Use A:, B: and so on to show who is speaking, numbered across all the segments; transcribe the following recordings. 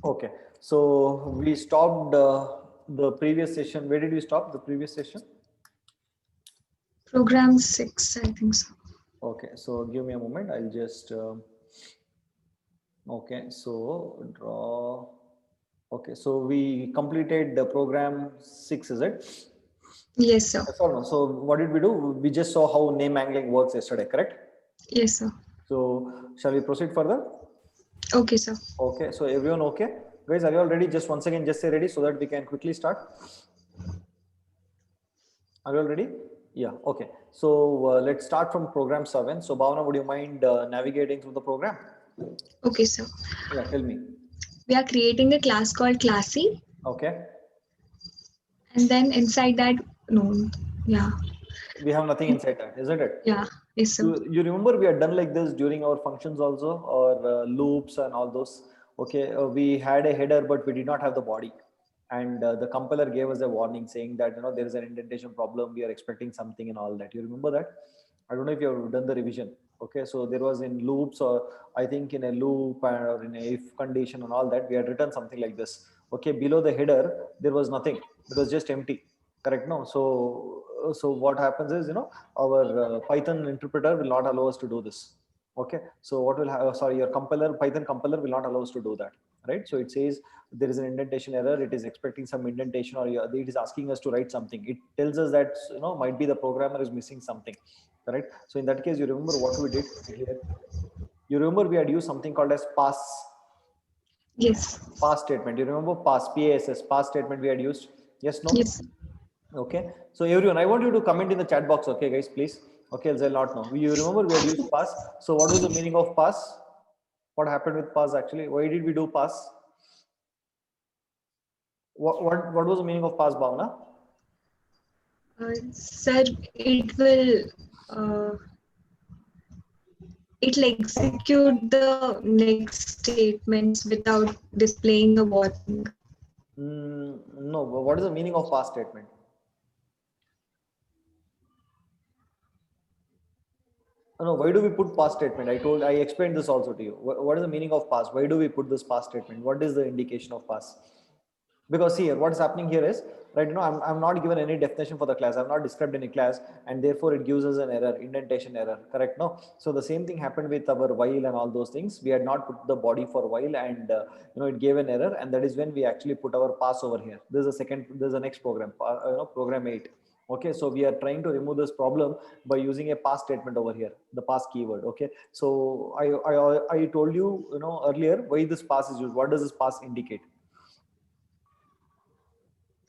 A: Okay, so we stopped the previous session. Where did we stop the previous session?
B: Program 6, I think so.
A: Okay, so give me a moment. I'll just okay. So draw. Okay, so we completed the program 6, is it?
B: Yes, sir.
A: Yes or no? So what did we do? We just saw how name angling works yesterday, correct?
B: Yes, sir.
A: So shall we proceed further?
B: Okay, sir.
A: Okay, so everyone okay? Guys, are you all ready? Just once again, just say ready so that we can quickly start. Are you all ready? Yeah, okay. So let's start from program 7. So Bhavana, would you mind navigating through the program?
B: Okay, sir.
A: Yeah, tell me.
B: We are creating a class called Classy,
A: Okay.
B: and then inside that, no, yeah,
A: We have nothing inside that, isn't it?
B: yeah, yes, sir.
A: You remember we had done like this during our functions also, or loops and all those. Okay, we had a header, but we did not have the body. And the compiler gave us a warning saying that, there is an indentation problem. We are expecting something and all that. You remember that? I don't know if you have done the revision. Okay, so there was in loops, or I think in a loop or in a if condition and all that, we had written something like this. Okay, below the header, there was nothing. It was just empty. Correct? No. So what happens is, our Python interpreter will not allow us to do this. Okay, so what will sorry, your compiler, Python compiler will not allow us to do that, right? So it says there is an indentation error, it is expecting some indentation, or it is asking us to write something. It tells us that, might be the programmer is missing something, correct? So in that case, you remember what we did here. You remember we had used something called as
B: Yes,
A: pass statement. You remember pass statement we had used? Yes, no?
B: yes.
A: Okay, so everyone, I want you to comment in the chat box. Okay, guys, please. Okay, else I'll not know. You remember we had used pass. So what was the meaning of pass? What happened with pass actually? Why did we do pass? What was the meaning of pass, Bhavna?
B: Sir, it will, uh, it'll execute the next statements without displaying a warning.
A: No, but what is the meaning of pass statement? No, why do we put pass statement? I explained this also to you. What is the meaning of pass? Why do we put this pass statement? What is the indication of pass? Because see here, what's happening here is, right, I'm not given any definition for the class. I've not described any class, and therefore it gives us an error, indentation error, correct? No. So the same thing happened with our while and all those things. We had not put the body for while, and it gave an error, and that is when we actually put our pass over here. There's a next program, program 8. Okay, so we are trying to remove this problem by using a pass statement over here, the pass keyword. Okay, so I told you, earlier, why this pass is used. What does this pass indicate?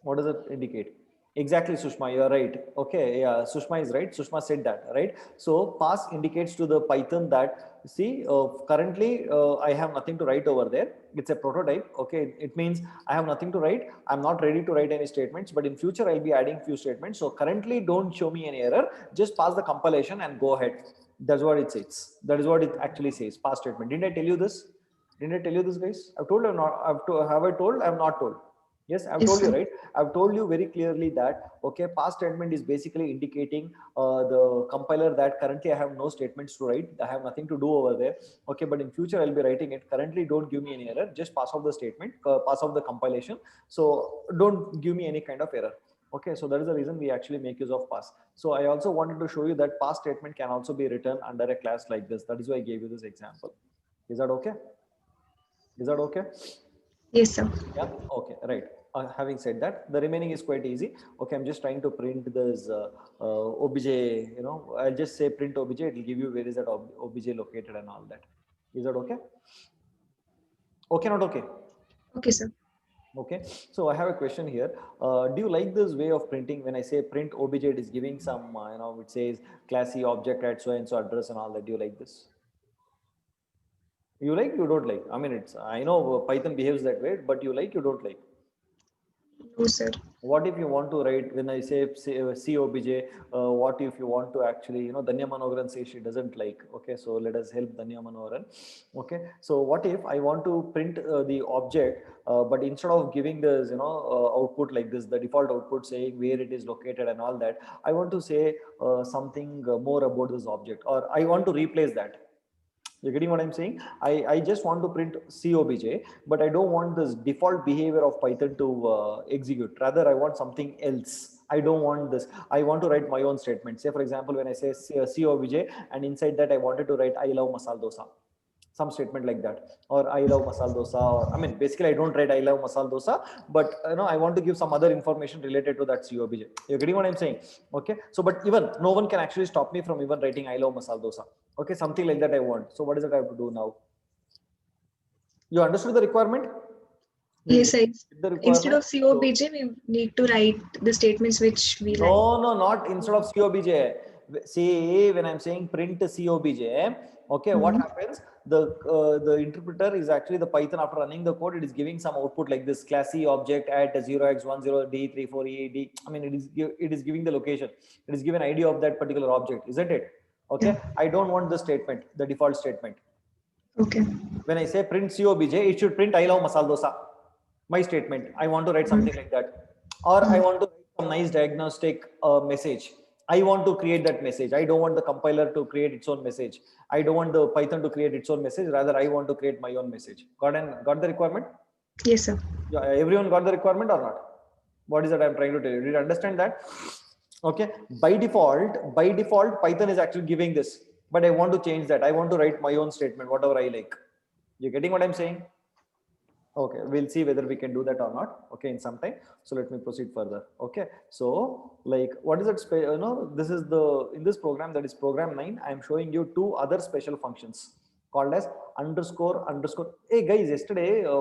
A: What does it indicate? Exactly, Sushma, you're right. Okay, yeah, Sushma is right. Sushma said that, right? So pass indicates to the Python that, see, currently I have nothing to write over there. It's a prototype. Okay, it means I have nothing to write. I'm not ready to write any statements, but in future I'll be adding few statements. So currently, don't show me any error. Just pass the compilation and go ahead. That's what it says. That is what it actually says. Pass statement. Didn't I tell you this? Didn't I tell you this, guys? I've told you. Not. Have I told? I'm not told. Yes, I've
B: Yes,
A: told you,
B: sir.
A: right? I've told you very clearly that, okay, pass statement is basically indicating the compiler that currently I have no statements to write. I have nothing to do over there. Okay, but in future I'll be writing it. Currently, don't give me any error. Just pass off the statement, pass off the compilation. So don't give me any kind of error. Okay, so that is the reason we actually make use of pass. So I also wanted to show you that pass statement can also be written under a class like this. That is why I gave you this example. Is that okay? Is that okay?
B: Yes, sir.
A: Yeah. Okay. Right. Having said that, the remaining is quite easy. Okay. I'm just trying to print this obj. I'll just say print obj. It will give you where is that obj located and all that. Is that okay? Okay. Not okay.
B: Okay, sir.
A: Okay. So I have a question here. Do you like this way of printing? When I say print obj, it is giving some, it says classy object at so and so address and all that. Do you like this? You like? You don't like? I mean, I know Python behaves that way, but you like? You don't like?
B: No, sir.
A: What if you want to write, when I say C obj, what if you want to actually, Danya Manoharan says she doesn't like. Okay, so let us help Danya Manoharan. Okay, so what if I want to print the object, but instead of giving this, output like this, the default output saying where it is located and all that, I want to say something more about this object, or I want to replace that. You're getting what I'm saying? I just want to print COBJ, but I don't want this default behavior of Python to execute. Rather, I want something else. I don't want this. I want to write my own statement. Say, for example, when I say COBJ, and inside that I wanted to write I love masala dosa, some statement like that, or I love masala dosa, or I mean basically I don't write I love masala dosa, but I want to give some other information related to that COBJ. You're getting what I'm saying? Okay, so but even no one can actually stop me from even writing I love masala dosa. Okay, something like that I want. So what is it I have to do now? You understood the requirement?
B: Yes, I,
A: The
B: instead
A: requirement.
B: of COBJ, we need to write the statements which we like.
A: No, not instead of COBJ. See, when I'm saying print COBJ, okay, what happens? The interpreter is actually the Python. After running the code, it is giving some output like this class C object at 0x10d34e. I mean, it is giving the location. It is given ID of that particular object, isn't it? Okay.
B: Yeah.
A: I don't want the statement, the default statement.
B: Okay.
A: When I say print COBJ, it should print I love masala dosa. My statement. I want to write something like that, or I want to write some nice diagnostic message. I want to create that message. I don't want the compiler to create its own message. I don't want the Python to create its own message. Rather, I want to create my own message. Got the requirement?
B: Yes, sir.
A: Yeah, everyone got the requirement or not? What is that I'm trying to tell you? Did you understand that? Okay. By default, Python is actually giving this, but I want to change that. I want to write my own statement, whatever I like. You're getting what I'm saying? Okay, we'll see whether we can do that or not. Okay, in some time. So let me proceed further. Okay, so like what is it? This is the in this program, that is program 9. I am showing you two other special functions called as underscore underscore. Hey guys, yesterday I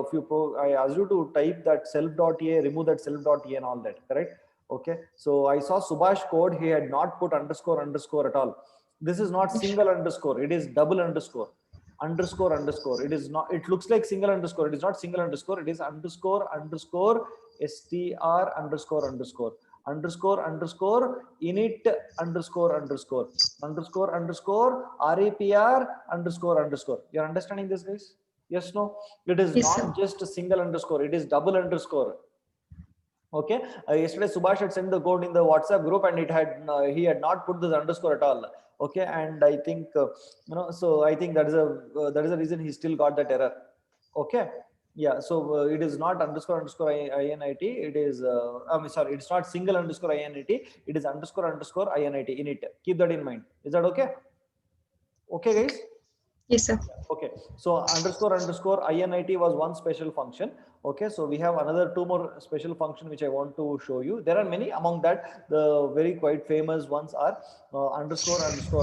A: asked you to type that self.a, remove that self.a and all that, correct? Okay, so I saw Subhash code. He had not put underscore underscore at all. This is not single underscore. It is double underscore. Underscore. It is not, it looks like single underscore. It is not single underscore. It is underscore str underscore init underscore rapr underscore. You're understanding this, guys? Yes, no? It is
B: Yes, sir.
A: not just a single underscore. It is double underscore. Okay, yesterday Subhash had sent the code in the WhatsApp group, and it had he had not put this underscore at all. Okay, and I think so I think that is the reason he still got that error. Okay, yeah, so it is not underscore init. It is I'm sorry, it's not single underscore init. It is underscore init init. Keep that in mind. Is that okay? Okay, guys.
B: Yes, sir.
A: Okay, so underscore init was one special function. Okay, so we have another two more special function which I want to show you. There are many. Among that, the very quite famous ones are underscore.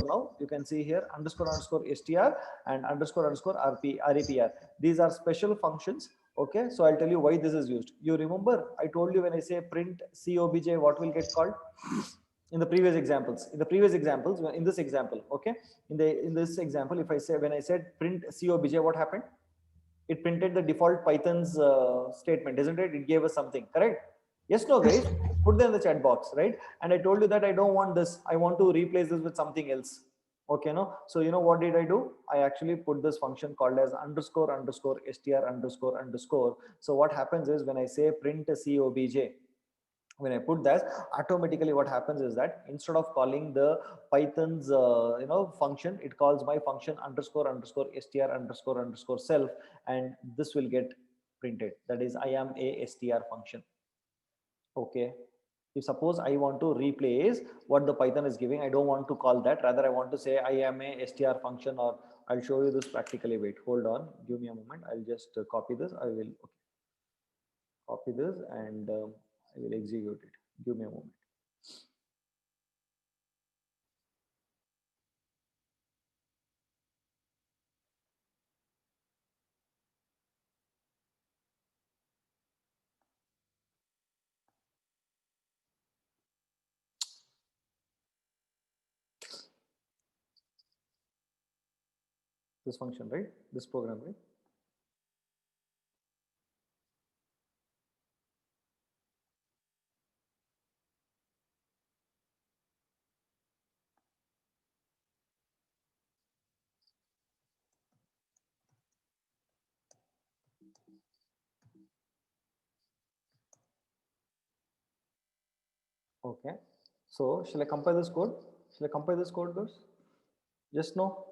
A: Now you can see here underscore str and underscore repr. These are special functions. Okay, so I'll tell you why this is used. You remember I told you when I say print COBJ, what will get called? In the previous examples, in this example, okay, in this example, if I say, when I said print COBJ, what happened? It printed the default Python's statement, isn't it? It gave us something, correct? Yes, no, guys? Put them in the chat box, right? And I told you that I don't want this. I want to replace this with something else. Okay, no? So you know what did I do? I actually put this function called as underscore str underscore. So what happens is when I say print COBJ, when I put that, automatically what happens is that instead of calling the Python's function, it calls my function underscore str underscore self, and this will get printed. That is, I am a str function. Okay. If suppose I want to replace what the Python is giving, I don't want to call that. Rather, I want to say I am a str function, or I'll show you this practically. Wait, hold on. Give me a moment. I'll just copy this. I will copy this, and I will execute it. Give me a moment. This function, right? This program, right? Okay. So shall I compile this code? Shall I compile this code, guys? Just no.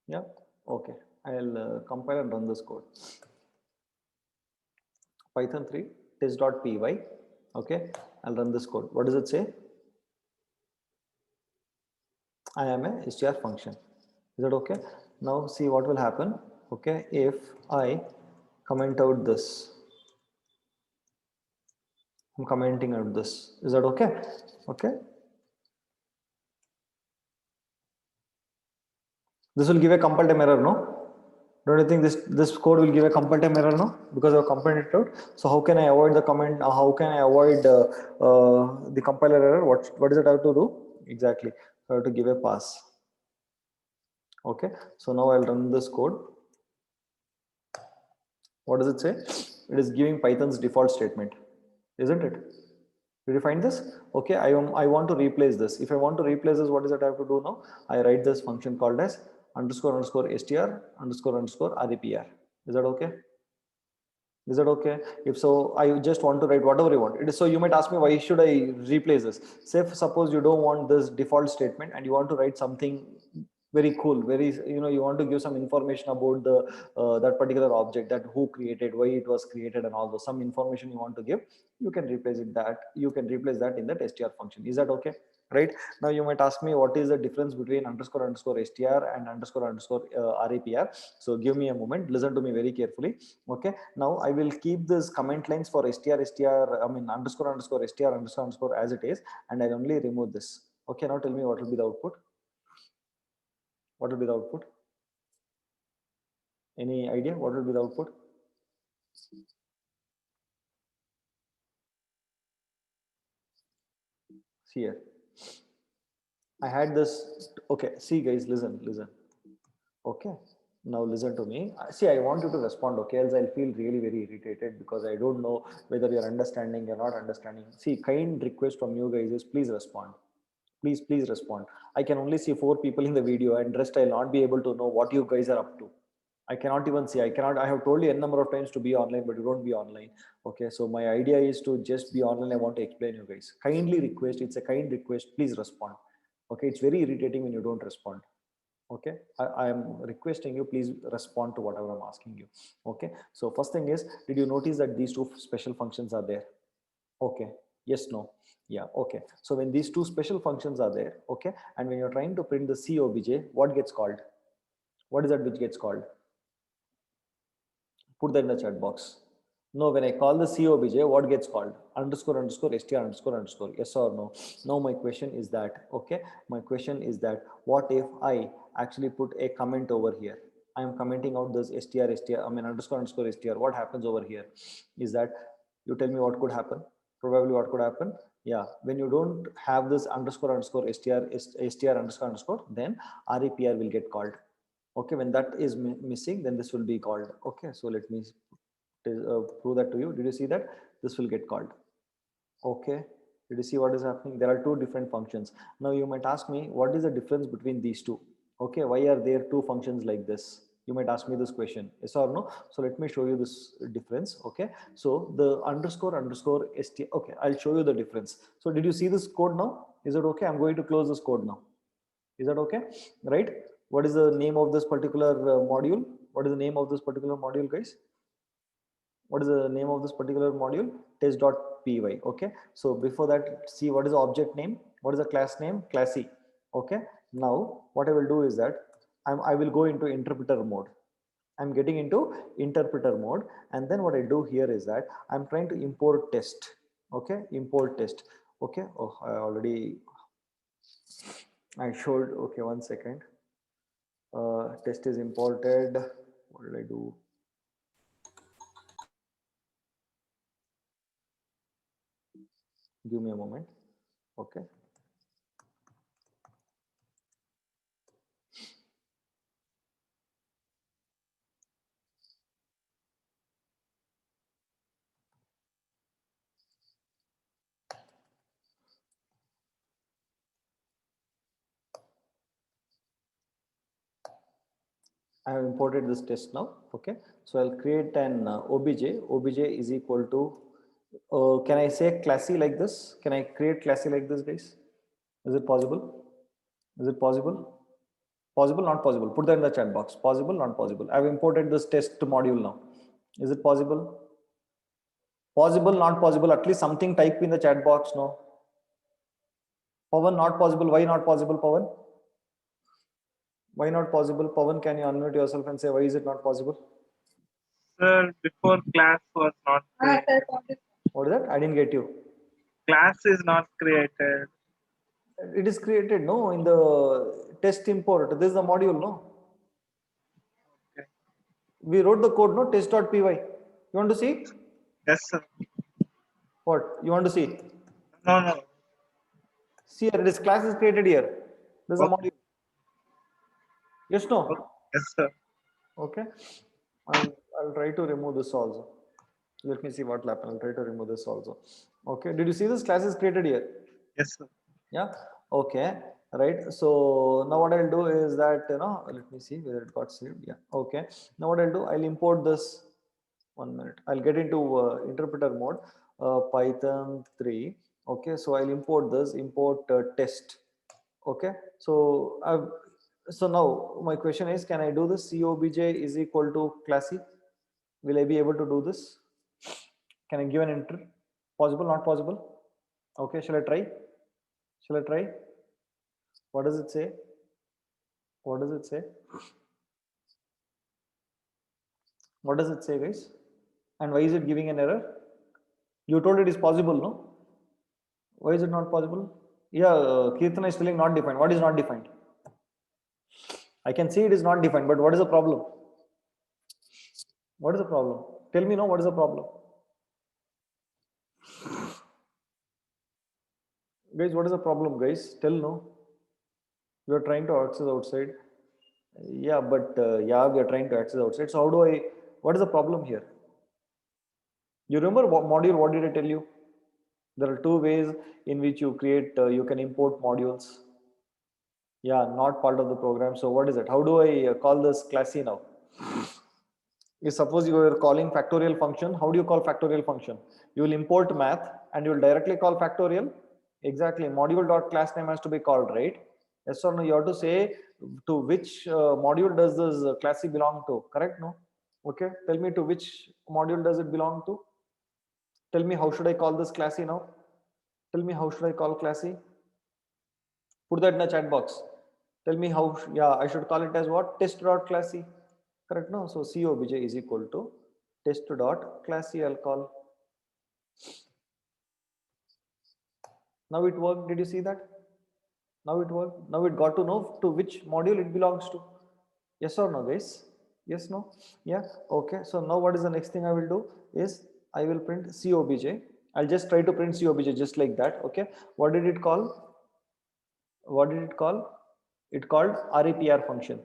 A: Yeah. Okay. I'll compile and run this code. Python 3 test.py. Okay. I'll run this code. What does it say? I am a str function. Is that okay? Now see what will happen. Okay. If I comment out this, I'm commenting out this. Is that okay? Okay. This will give a compile time error, no? Don't you think this code will give a compile time error, no? Because I've compiled it out. So how can I avoid the comment? How can I avoid the compiler error? What does it have to do? Exactly. I have to give a pass. Okay. So now I'll run this code. What does it say? It is giving Python's default statement, isn't it? Did you find this? Okay, I want to replace this. If I want to replace this, what is it I have to do now? I write this function called as underscore underscore str underscore underscore repr. Is that okay? Is that okay? If so, I just want to write whatever you want. It is, so you might ask me, why should I replace this? Say, suppose you don't want this default statement and you want to write something very cool, very, you want to give some information about the that particular object, that who created, why it was created, and all those some information you want to give. You can replace it that you can replace that in that str function. Is that okay? Right now, you might ask me, what is the difference between underscore underscore str and underscore underscore repr? So give me a moment. Listen to me very carefully. Okay. Now I will keep this comment lines for str, I mean underscore underscore str underscore underscore as it is, and I'll only remove this. Okay. Now tell me what will be the output. What will be the output? Any idea what will be the output? See here. I had this. Okay. See guys, listen. Okay. Now listen to me. See, I want you to respond, okay? Else I'll feel really very irritated because I don't know whether you're understanding, you're not understanding. See, kind request from you guys is please respond. Please respond. I can only see 4 people in the video, and rest I'll not be able to know what you guys are up to. I cannot even see. I have told you n number of times to be online, but you don't be online. Okay, so my idea is to just be online. I want to explain you guys. Kindly request. It's a kind request. Please respond. Okay, it's very irritating when you don't respond. Okay, I am requesting you, please respond to whatever I'm asking you. Okay, so first thing is, did you notice that these 2 special functions are there? Okay, yes, no, yeah, okay. So when these 2 special functions are there, okay, and when you're trying to print the C obj, what gets called? What is that which gets called? Put that in the chat box. No, when I call the C obj, what gets called? Underscore underscore str underscore underscore. Yes or no? Now my question is that, okay, my question is that, what if I actually put a comment over here? I am commenting out this str, I mean underscore underscore str. What happens over here is that, you tell me what could happen. Probably what could happen. Yeah, when you don't have this underscore underscore str underscore underscore, then repr will get called. Okay, when that is missing, then this will be called. Okay, so let me prove that to you. Did you see that this will get called? Okay, did you see what is happening? There are 2 different functions. Now you might ask me, what is the difference between these 2? Okay, why are there 2 functions like this? You might ask me this question, yes or no? So let me show you this difference. Okay, so the underscore underscore st, okay, I'll show you the difference. So did you see this code now? Is it okay? I'm going to close this code now. Is that okay? Right? What is the name of this particular module? What is the name of this particular module, guys? What is the name of this particular module? Test.py. Okay, so before that, see what is the object name, what is the class name? Classy. Okay, now what I will do is that I will go into interpreter mode. I'm getting into interpreter mode, and then what I do here is that I'm trying to import test. Okay, import test. Okay, oh, I showed. Okay, one second. Test is imported. What did I do? Give me a moment. Okay. I have imported this test now. Okay, so I'll create an obj. Obj is equal to, can I say classy like this? Can I create classy like this, guys? Is it possible? Is it possible? Possible, not possible? Put that in the chat box. Possible, not possible? I've imported this test module now. Is it possible? Possible, not possible? At least something type in the chat box. No. Pawan, not possible. Why not possible, Pawan? Why not possible? Pawan, can you unmute yourself and say why is it not possible?
C: Sir, before class was not created.
A: What is that? I didn't get you.
C: Class is not created.
A: It is created, no, in the test import. This is the module, no?
C: Okay.
A: We wrote the code, no? Test.py. You want to see?
C: Yes, sir.
A: What? You want to see?
C: No, no.
A: See here, this class is created here. This is a
C: Okay.
A: module. Yes, no?
C: Yes, sir.
A: Okay. I'll try to remove this also. Let me see what will happen. I'll try to remove this also. Okay. Did you see this class is created here?
C: Yes, sir.
A: Yeah. Okay. Right. So now what I'll do is that, let me see whether it got saved. Yeah. Okay. Now what I'll do, I'll import this. 1 minute. I'll get into interpreter mode, Python 3. Okay. So I'll import this, import test. Okay. So so now my question is, can I do this? COBJ is equal to classy. Will I be able to do this? Can I give an enter? Possible, not possible? Okay. Shall I try? Shall I try? What does it say? What does it say? What does it say, guys? And why is it giving an error? You told it is possible, no? Why is it not possible? Yeah, Kirtana is telling not defined. What is not defined? I can see it is not defined, but what is the problem? What is the problem? Tell me, no, what is the problem? Guys, what is the problem, guys? Tell, no. You are trying to access outside. Yeah, but yeah, we are trying to access outside. So how do I, what is the problem here? You remember what module, what did I tell you? There are two ways in which you create, you can import modules. Yeah, not part of the program. So what is it? How do I call this classy now? If suppose you are calling factorial function, how do you call factorial function? You will import math and you will directly call factorial. Exactly. Module.class name has to be called, right? Yes or no? You have to say to which module does this classy belong to, correct? No? Okay. Tell me to which module does it belong to? Tell me how should I call this classy now? Tell me how should I call classy? Put that in the chat box. Tell me how, yeah, I should call it as what? Test.classy. Correct, no? So COBJ is equal to test.classy, I'll call. Now it worked. Did you see that? Now it worked. Now it got to know to which module it belongs to. Yes or no, guys? Yes, no? Yeah. Okay. So now what is the next thing I will do is I will print COBJ. I'll just try to print COBJ just like that. Okay. What did it call? What did it call? It called RAPR function.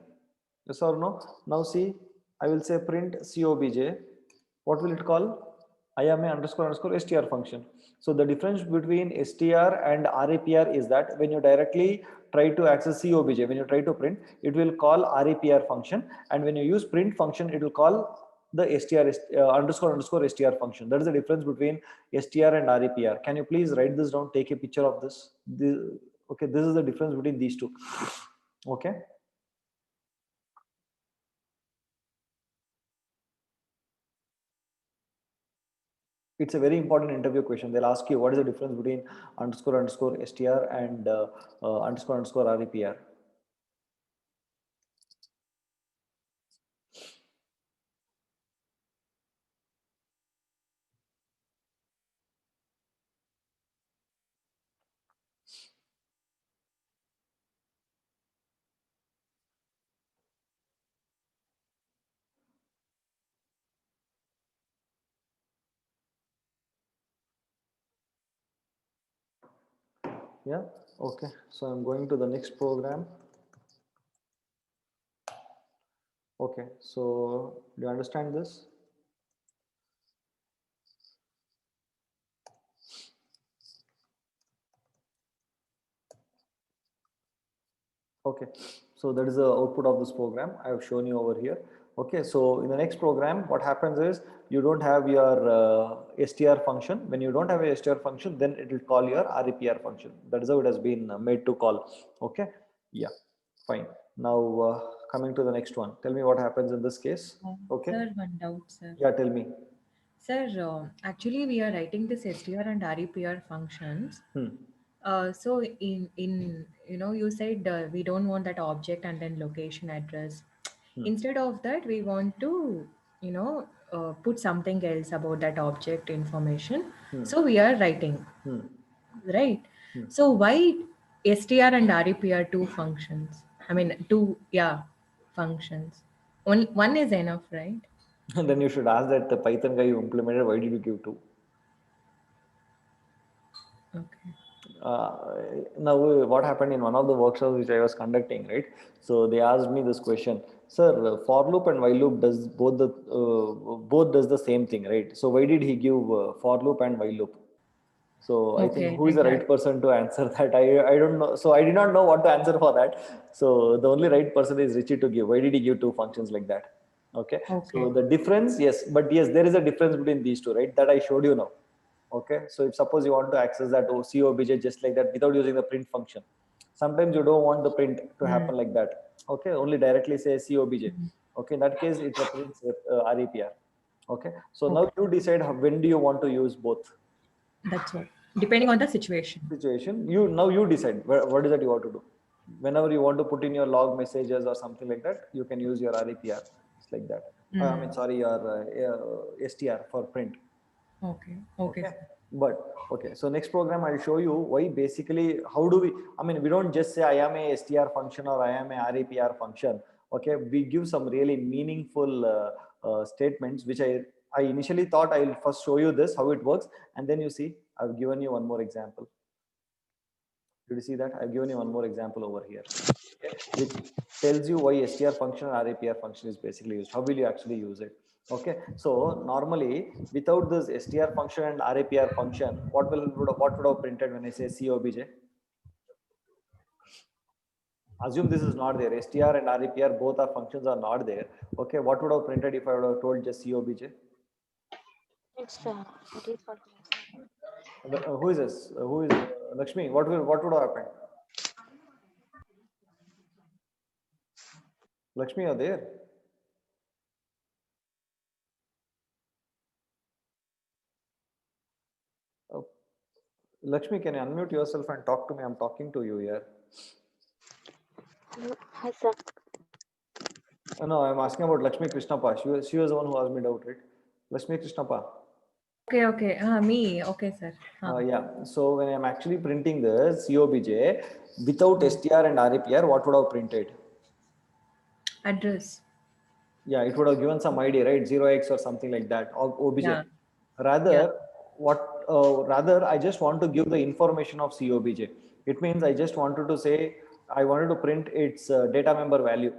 A: Yes or no? Now see, I will say print COBJ. What will it call? IAMA underscore underscore str function. So the difference between str and RAPR is that when you directly try to access COBJ, when you try to print, it will call RAPR function, and when you use print function, it will call the str underscore underscore str function. That is the difference between str and RAPR. Can you please write this down? Take a picture of this. Okay, this is the difference between these two. Okay. It's a very important interview question. They'll ask you what is the difference between underscore underscore str and underscore underscore RAPR. Yeah. Okay. So I'm going to the next program. Okay. So do you understand this? Okay. So that is the output of this program. I have shown you over here. Okay. So in the next program, what happens is you don't have your str function. When you don't have a str function, then it will call your RAPR function. That is how it has been made to call. Okay. Yeah. Fine. Now coming to the next one, tell me what happens in this case. Okay.
D: Sir, one doubt, sir.
A: Yeah, tell me.
D: Sir, actually, we are writing this STR and REPR functions. So in you said we don't want that object and then location address. Instead of that, we want to put something else about that object information. So we are writing, right? So why STR and REPR two functions? I mean two functions. One is enough, right?
A: Then you should ask that the Python guy you implemented, why did you give two?
D: Okay.
A: Now what happened in one of the workshops which I was conducting, right? So they asked me this question, sir, for loop and while loop does both does the same thing, right? So why did he give for loop and while loop? So I think who is the right person to answer that? I don't know. So I did not know what to answer for that. So the only right person is Richie to give. Why did he give two functions like that? Okay. So the difference, yes, but yes, there is a difference between these two, right? That I showed you now. Okay. So if suppose you want to access that COBJ just like that without using the print function, sometimes you don't want the print to happen like that. Okay. Only directly say COBJ. Okay. In that case, it represents REPR. Okay. So now you decide when do you want to use both.
D: That's all. Depending on the situation.
A: You decide what is that you want to do. Whenever you want to put in your log messages or something like that, you can use your REPR. It's like that. I mean, sorry, your STR for print.
D: Okay.
A: But okay, so next program I'll show you why basically how do we. I mean, we don't just say I am a STR function or I am a REPR function. Okay, we give some really meaningful statements which I initially thought I'll first show you this how it works, and then you see I've given you one more example. Did you see that? I've given you one more example over here, okay, which tells you why STR function or REPR function is basically used. How will you actually use it? Okay, so normally without this STR function and REPR function, what would have printed when I say COBJ? Assume this is not there. STR and REPR both our functions are not there. Okay, what would have printed if I would have told just COBJ?
E: It is for
A: who is this? Who is Lakshmi? What would have happened? Lakshmi, are there? Oh. Lakshmi, can you unmute yourself and talk to me? I'm talking to you here.
E: Hi, sir.
A: No, I'm asking about Lakshmi Krishnappa. She was the one who asked me doubt, right? Lakshmi Krishnappa.
D: Okay. Me. Okay, sir.
A: Yeah. So when I'm actually printing the COBJ without STR and REPR, what would have printed?
D: Address.
A: Yeah, it would have given some ID, right? 0x or something like that, or OBJ.
D: Yeah.
A: Rather, rather, I just want to give the information of COBJ. It means I just wanted to say, I wanted to print its data member value.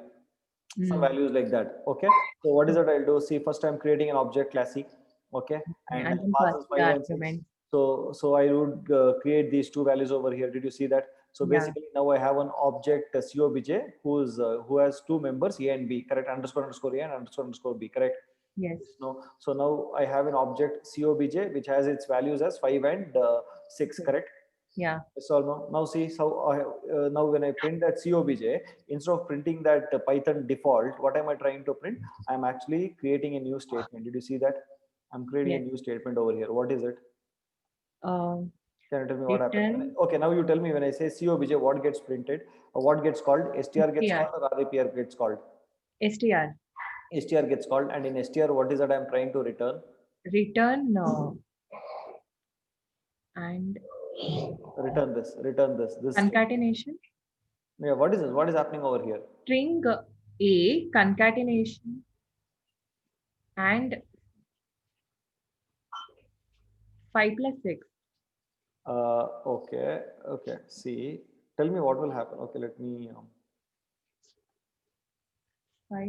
A: Some values like that. Okay. So what is it I'll do? See, first I'm creating an object classy. Okay. And
D: then
A: pass
D: pass
A: 5 and 6. So I would create these two values over here. Did you see that? So basically now I have an object COBJ who has two members A and B, correct? Underscore underscore A and underscore B, correct?
D: Yes.
A: No. So now I have an object COBJ which has its values as 5 and 6, correct?
D: Yeah.
A: So now see how now when I print that COBJ, instead of printing that Python default, what am I trying to print? I'm actually creating a new statement. Did you see that? I'm creating a new statement over here. What is it? Can you tell me what happened? Okay, now you tell me when I say COBJ, what gets printed? Or what gets called? STR gets called or REPR gets called?
D: STR.
A: STR gets called, and in STR, what is that I'm trying to return?
D: Return and
A: return this.
D: Concatenation.
A: Yeah, what is this? What is happening over here?
D: String A concatenation and 5 plus 6.
A: Okay. See, tell me what will happen. Okay, let me.
D: 5.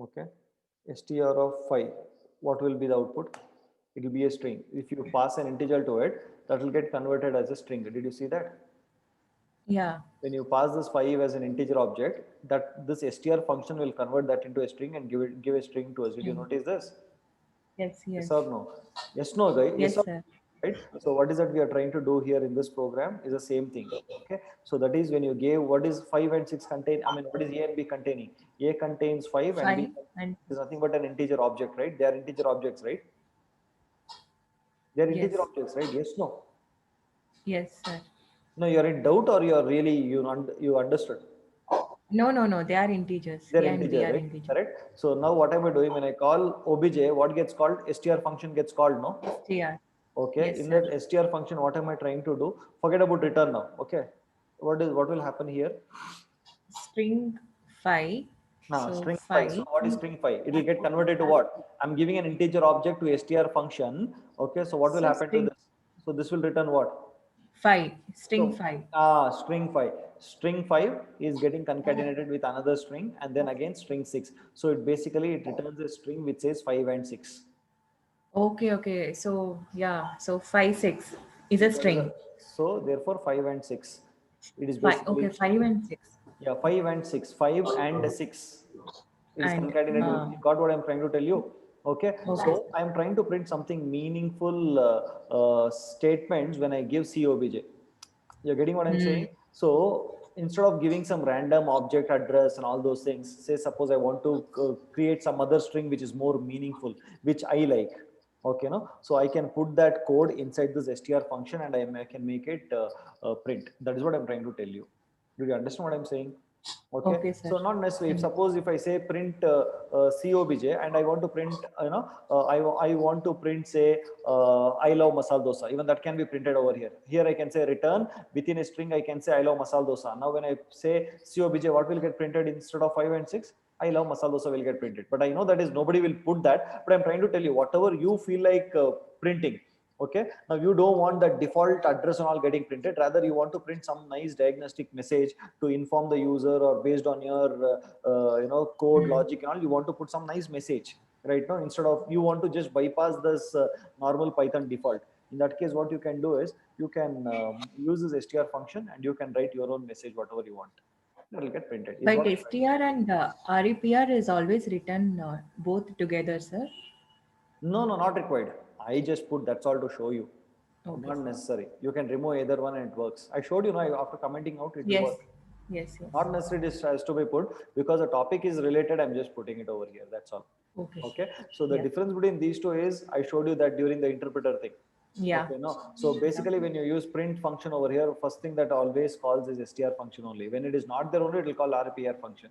A: Okay, str of 5. What will be the output? It will be a string. If you pass an integer to it, that will get converted as a string. Did you see that?
D: Yeah.
A: When you pass this 5 as an integer object, that this str function will convert that into a string and give a string to us. Did you notice this?
D: Yes.
A: Yes or no? Yes, no, guys.
D: Yes, sir.
A: right? So what is that we are trying to do here in this program is the same thing. Okay, so that is when you gave what is 5 and 6 contain, I mean, what is A and B containing? A contains 5 and B
D: 5 and
A: is nothing but an integer object, right? They are integer objects, right? They are
D: yes,
A: integer objects, right? Yes, no?
D: yes, sir.
A: No, you're in doubt or you're really, you understood?
D: No, they are integers.
A: They're
D: A and B
A: integer,
D: are
A: right?
D: integers.
A: Correct. So now what am I doing when I call obj? What gets called? Str function gets called, no?
D: str.
A: Okay.
D: Yes,
A: In
D: sir.
A: that str function, what am I trying to do? Forget about return now. Okay. What will happen here?
D: String 5.
A: Now
D: So
A: string 5. So
D: 5,
A: what is string 5? It will get converted to what? I'm giving an integer object to str function. Okay. So what will
D: so
A: happen to
D: string
A: this? So this will return what?
D: 5, string
A: So
D: 5.
A: string 5. String 5 is getting concatenated with another string and then again string 6. So it basically it returns a string which says 5 and 6.
D: Okay. So yeah, so 5, 6 is a
A: That is
D: string.
A: so therefore 5 and 6. It is
D: 5. Okay,
A: basically
D: 5 and 6.
A: yeah 5 and 6. 5 and 6 is
D: And
A: concatenated. You got what I'm trying to tell you? Okay.
D: okay.
A: So I'm trying to print something meaningful statements when I give COBJ. You're getting what I'm
D: Hmm.
A: saying? So instead of giving some random object address and all those things, say suppose I want to create some other string which is more meaningful, which I like. Okay, no? So I can put that code inside this str function and I can make it print. That is what I'm trying to tell you. Do you understand what I'm saying? Okay,
D: Okay, sir.
A: so not necessarily. If
D: And
A: suppose if I say print COBJ and I want to print, I want to print say I love masala dosa. Even that can be printed over here. Here I can say return within a string. I can say I love masala dosa. Now when I say COBJ, what will get printed instead of 5 and 6? I love masala dosa will get printed. But I know that is nobody will put that. But I'm trying to tell you whatever you feel like printing. Okay, now you don't want the default address and all getting printed, rather you want to print some nice diagnostic message to inform the user, or based on your code logic and all, you want to put some nice message right now, instead of you want to just bypass this normal Python default. In that case, what you can do is you can use this str function and you can write your own message whatever you want. It will get printed is
D: but
A: what.
D: str and repr is always written both together, sir.
A: No, not required. I just put that's all to show you.
D: Okay,
A: Not
D: sir.
A: necessary. You can remove either one and it works. I showed you now after commenting out, it will
D: Yes,
A: work.
D: yes.
A: Not necessarily this has to be put because the topic is related. I'm just putting it over here. That's all.
D: Okay.
A: Okay. So the
D: Yeah.
A: difference between these two is I showed you that during the interpreter thing.
D: Yeah.
A: Okay. No. So basically, when you use print function over here, first thing that always calls is str function only. When it is not there only, it will call rpr function.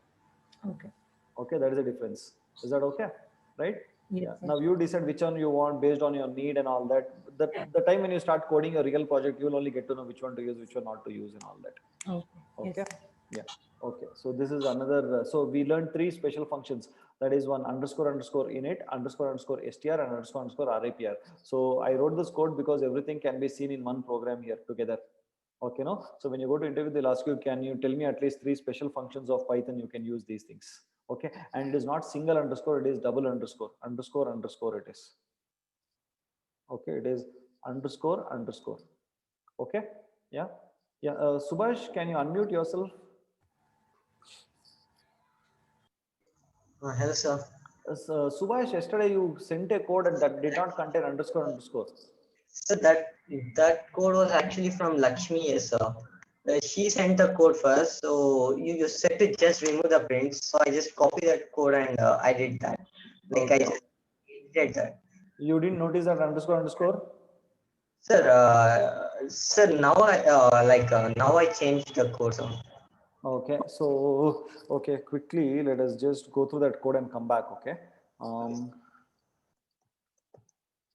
D: Okay.
A: Okay. That is the difference. Is that okay? Right?
D: Yes,
A: Yeah.
D: sir.
A: Now you decide which one you want based on your need and all that. The time when you start coding a real project, you will only get to know which one to use, which one not to use, and all that.
D: Okay.
A: Okay.
D: Yes, sir.
A: Yeah. Okay. So this is another. So we learned three special functions. That is one underscore init, underscore str, and underscore rapr. So I wrote this code because everything can be seen in one program here together. Okay. No. So when you go to interview, they'll ask you, can you tell me at least three special functions of Python? You can use these things. Okay. And it is not single underscore. It is double underscore. It is. Okay. It is underscore. Okay. Yeah. Yeah. Subhash, can you unmute yourself?
E: Hello, sir.
A: Subhash, yesterday you sent a code and that did not contain underscore.
E: So that code was actually from Lakshmi, yes, sir. She sent the code first, so you said to just remove the prints. So I just copied that code and I did that. Like
A: Okay.
E: I just did that.
A: You didn't notice that underscore?
E: Sir, now now I changed the code. So.
A: Okay. So, okay, quickly, let us just go through that code and come back. Okay.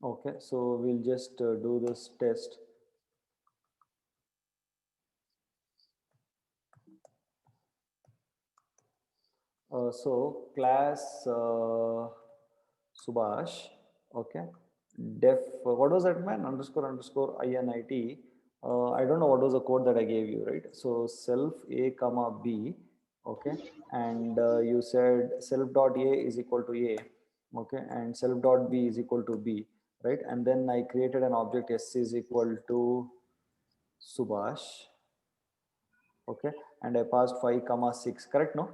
A: Okay. So we'll just do this test. So class Subhash. Okay. Def, what was that, man? Underscore init. I don't know what was the code that I gave you, right? So self a comma b. Okay. And you said self dot a is equal to a. Okay. And self dot b is equal to b, right? And then I created an object s is equal to Subhash. Okay. And I passed 5 comma 6, correct? No?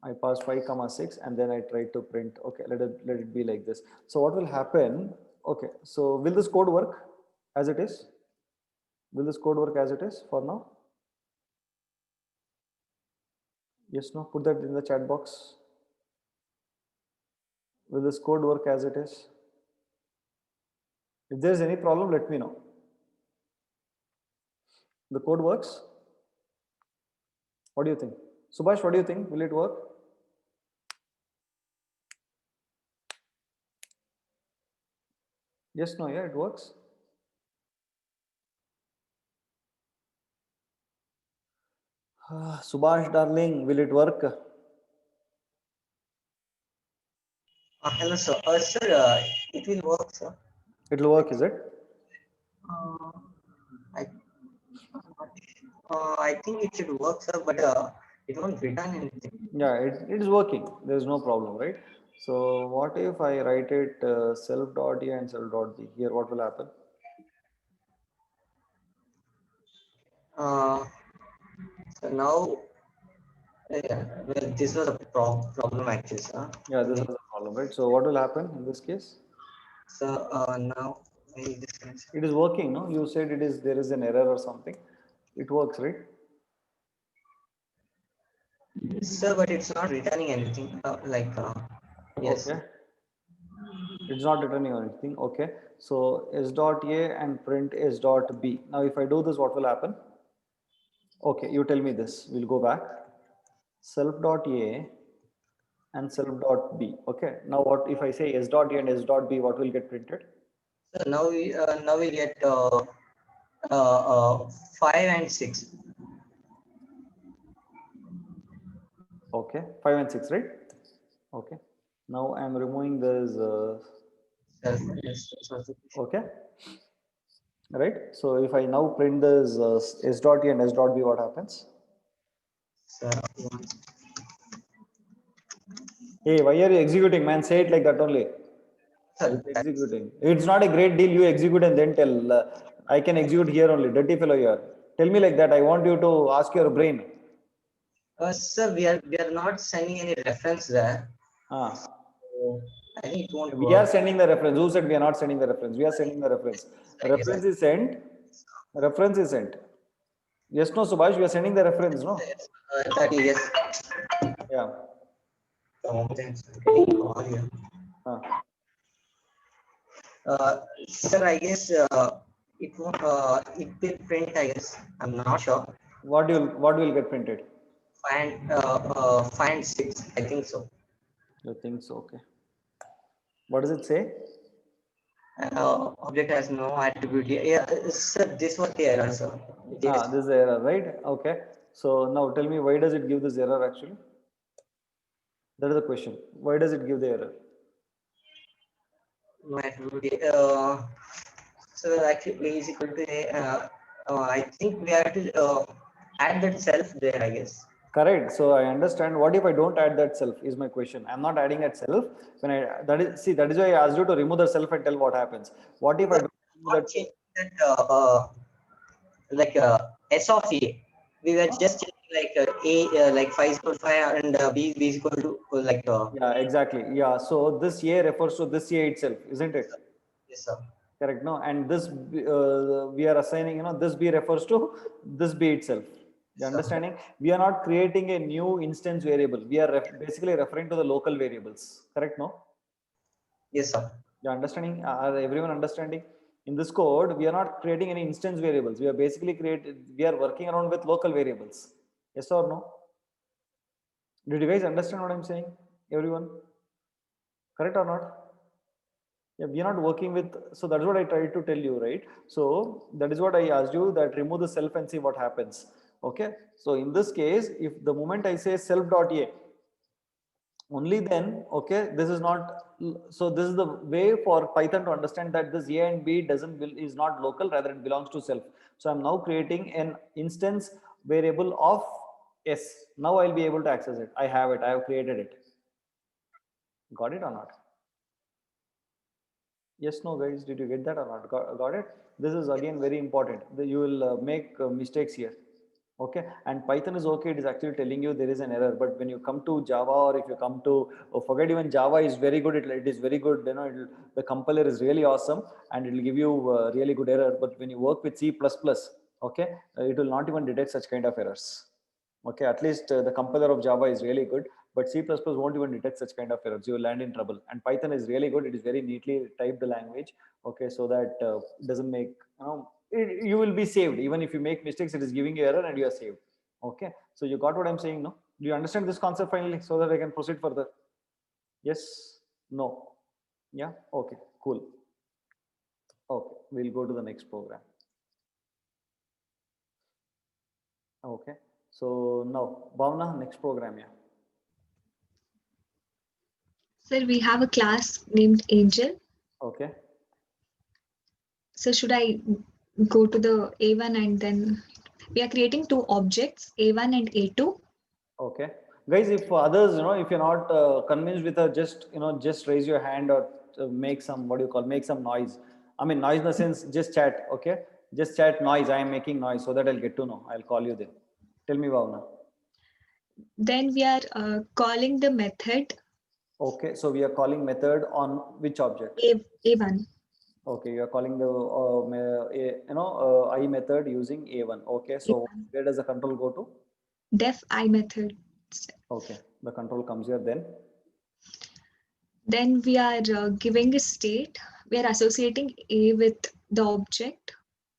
A: I passed 5 comma 6 and then I tried to print. Okay, let it be like this. So what will happen? Okay, so will this code work? as it is? Will this code work as it is for now? Yes, no, put that in the chat box. Will this code work as it is? If there is any problem, let me know. The code works? What do you think? Subhash, what do you think? Will it work? Yes, no, yeah, it works. Subhash, darling, will it work?
E: Hello, sir. Sir, it will work, sir.
A: It will work, is it?
E: Uh, I, I think it should work, sir, but it won't return anything.
A: Yeah, it is working. There is no problem, right? So what if I write it self.a and self.b? Here, what will happen?
E: So now, well, this was a problem actually, sir.
A: Yeah, this is the problem, right? So what will happen in this case?
E: So now, this
A: It is working, no? You said it is there is an error or something. It works, right?
E: sir, but it's not returning anything. Yes.
A: Okay. It's not returning anything. Okay. So s dot a and print s dot b. Now, if I do this, what will happen? Okay, you tell me this. We'll go back. Self dot a and self dot b. Okay. Now, what if I say s dot a and s dot b? What will get printed?
E: So now we get 5 and 6.
A: Okay, 5 and 6, right? Okay. Now I'm removing this. Okay. Right. So if I now print this s dot a and s dot b, what happens?
E: So,
A: Hey, why are you executing, man? Say it like that only.
E: sir,
A: Executing. It's not a great deal. You execute and then tell. I can execute here only. Dirty fellow here. Tell me like that. I want you to ask your brain.
E: sir, we are not sending any reference there.
A: Ah.
E: So I think it won't
A: We
E: work.
A: are sending the reference. Who said we are not sending the reference? We are sending the reference. Reference is sent. Reference is sent. Yes, no, Subhash, we are sending the reference, no?
E: Yes.
A: Yeah. Huh.
E: Sir, I guess it won't. It will print. I guess I'm not sure.
A: What will get printed?
E: 5 and 6. I think so.
A: You think so? Okay. What does it say?
E: Object has no attribute. Yeah, sir, this was the error, sir. Yes.
A: This is the error, right? Okay. So now tell me, why does it give this error actually? That is the question. Why does it give the error?
E: No attribute. So actually, is equal to I think we have to add that self there, I guess.
A: Correct. So I understand. What if I don't add that self is my question. I'm not adding that self. When I that is why I asked you to remove the self and tell what happens. What if I don't remove that?
E: Change that S of A. We were just changing A like 5 is equal to 5 and B is equal to
A: Yeah, exactly. Yeah. So this A refers to this A itself, isn't it?
E: yes, sir.
A: Correct. No. And this we are assigning. This B refers to this B itself. You understanding? We are not creating a new instance variable. We are basically referring to the local variables. Correct? No.
E: Yes, sir.
A: You understanding? Are everyone understanding? In this code, we are not creating any instance variables. We are basically we are working around with local variables. Yes or no? Did you guys understand what I'm saying? Everyone? Correct or not? Yeah, we are not working with, so that's what I tried to tell you, right? So that is what I asked you, that remove the self and see what happens. Okay. So in this case, if the moment I say self.a, only then, okay, this is not, so this is the way for Python to understand that this a and b is not local, rather it belongs to self. So I'm now creating an instance variable of s. Now I'll be able to access it. I have it. I have created it. Got it or not? Yes, no, guys, did you get that or not? Got it? This is again very important. You will make mistakes here. Okay, and Python is okay. It is actually telling you there is an error. But when you come to Java, or if you come to, oh, forget, even Java is very good. It is very good. You know, the compiler is really awesome, and it will give you really good error. But when you work with C++, okay, it will not even detect such kind of errors. Okay, at least the compiler of Java is really good, but C++ won't even detect such kind of errors. You will land in trouble. And Python is really good. It is very neatly typed language. Okay, so that it doesn't make, you will be saved. Even if you make mistakes, it is giving you error and you are saved. Okay, so you got what I'm saying, no? Do you understand this concept finally, so that I can proceed further? Yes, no, yeah, okay, cool. Okay, we'll go to the next program. Okay, so now Bhavna, next program, yeah.
B: Sir, we have a class named Angel.
A: Okay.
B: So should I go to the A1 and then we are creating two objects, A1 and A2.
A: Okay, guys, if others, if you're not convinced with her, just raise your hand, or make some, what do you call, make some noise. I mean, noise in the sense, just chat. Okay, just chat noise. I am making noise, so that I'll get to know. I'll call you then. Tell me, Bhavna.
B: Then we are calling the method.
A: Okay, so we are calling method on which object?
B: A1.
A: Okay, you are calling the I method using A1. Okay, so
B: A1.
A: where does the control go to?
B: Def I method.
A: Okay, the control comes here then.
B: Then we are giving a state. We are associating A with the object.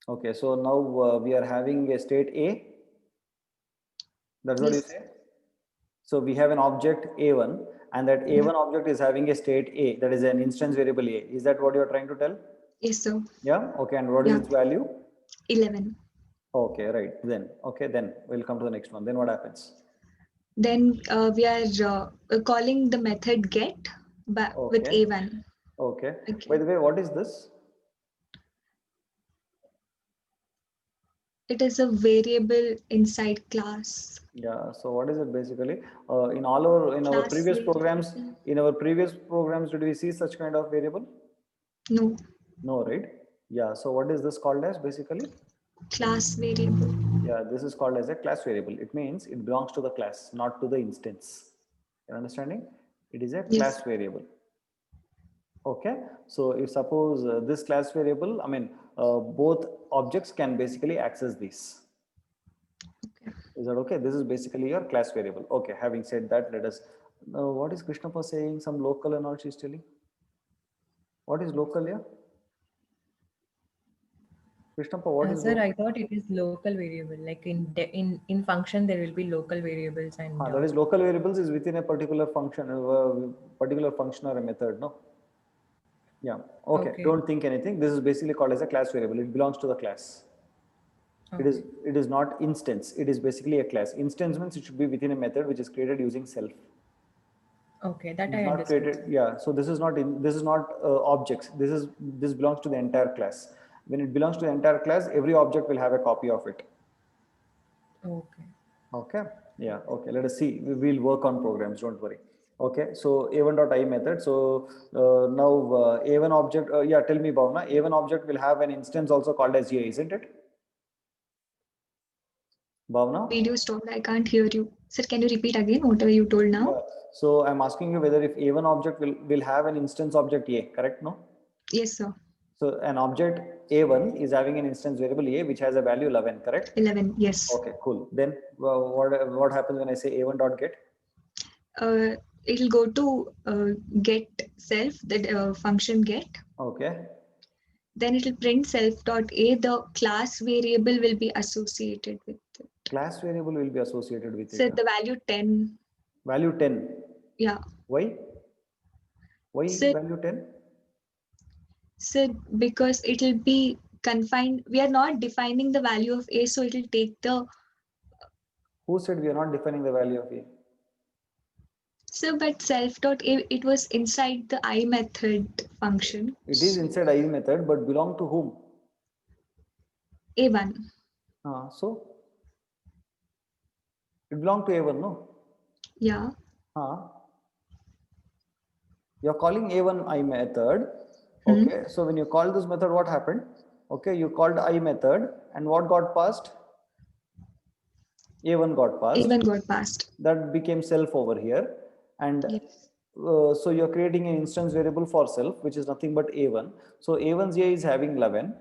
A: Okay, so now we are having a state A. That's what you say? So we have an object A1, and that A1 object is having a state A, that is an instance variable A. Is that what you're trying to tell?
B: Yes, sir.
A: Yeah, okay, and what is its value?
B: 11.
A: Okay, right, then, okay, then we'll come to the next one. Then what happens?
B: Then we are calling the method get with A1.
A: Okay. By the way, what is this?
B: It is a variable inside class.
A: Yeah, so what is it basically? In our previous programs, did we see such kind of variable?
B: No.
A: No, right? Yeah, so what is this called as basically?
B: Class variable.
A: Yeah, this is called as a class variable. It means it belongs to the class, not to the instance. You're understanding? It is a class variable. Okay, so if suppose this class variable, I mean, both objects can basically access this. Is that okay? This is basically your class variable. Okay, having said that, let us, what is Krishnappa saying? Some local and all she's telling? What is local here? Krishnappa, what is
D: Sir,
A: local?
D: I thought it is local variable. Like in function, there will be local variables, and
A: that is local variables is within a particular function, or a method, no? Yeah. Okay. Don't think anything. This is basically called as a class variable. It belongs to the class. Okay. It is not instance. It is basically a class. Instance means it should be within a method which is created using self.
D: Okay, that I understood.
A: Yeah. So this is not objects. This belongs to the entire class. When it belongs to the entire class, every object will have a copy of it.
D: Okay.
A: Okay. Yeah. Okay. Let us see. We will work on programs. Don't worry. Okay. So A1.I method. So now A1 object. Yeah. Tell me, Bhavna. A1 object will have an instance also called as A, isn't it? Bhavna?
B: Video stopped. I can't hear you. Sir, can you repeat again whatever you told now?
A: Yeah. So I'm asking you whether if A1 object will have an instance object A, correct? No?
B: Yes, sir.
A: So an object A1 is having an instance variable A which has a value 11, correct?
B: 11, yes.
A: Okay, cool. Then what happens when I say A1.get?
B: It'll go to get self, the function get.
A: Okay.
B: Then it'll print self.a. The class variable will be associated with it.
A: Class variable will be associated with it.
B: So the value 10.
A: Value 10.
B: Yeah.
A: Why? Why value 10?
B: So because it'll be confined. We are not defining the value of A, so it'll take the.
A: Who said we are not defining the value of A?
B: So but self.a, it was inside the I method function.
A: It is inside I method, but belong to whom?
B: A1.
A: So it belongs to A1, no?
B: Yeah.
A: You're calling A1 I method. Okay. So when you call this method, what happened? Okay, you called I method, and what got passed? A1 got passed.
B: A1 got passed.
A: That became self over here. And
B: Yes.
A: so you're creating an instance variable for self, which is nothing but A1. So A1's A is having 11.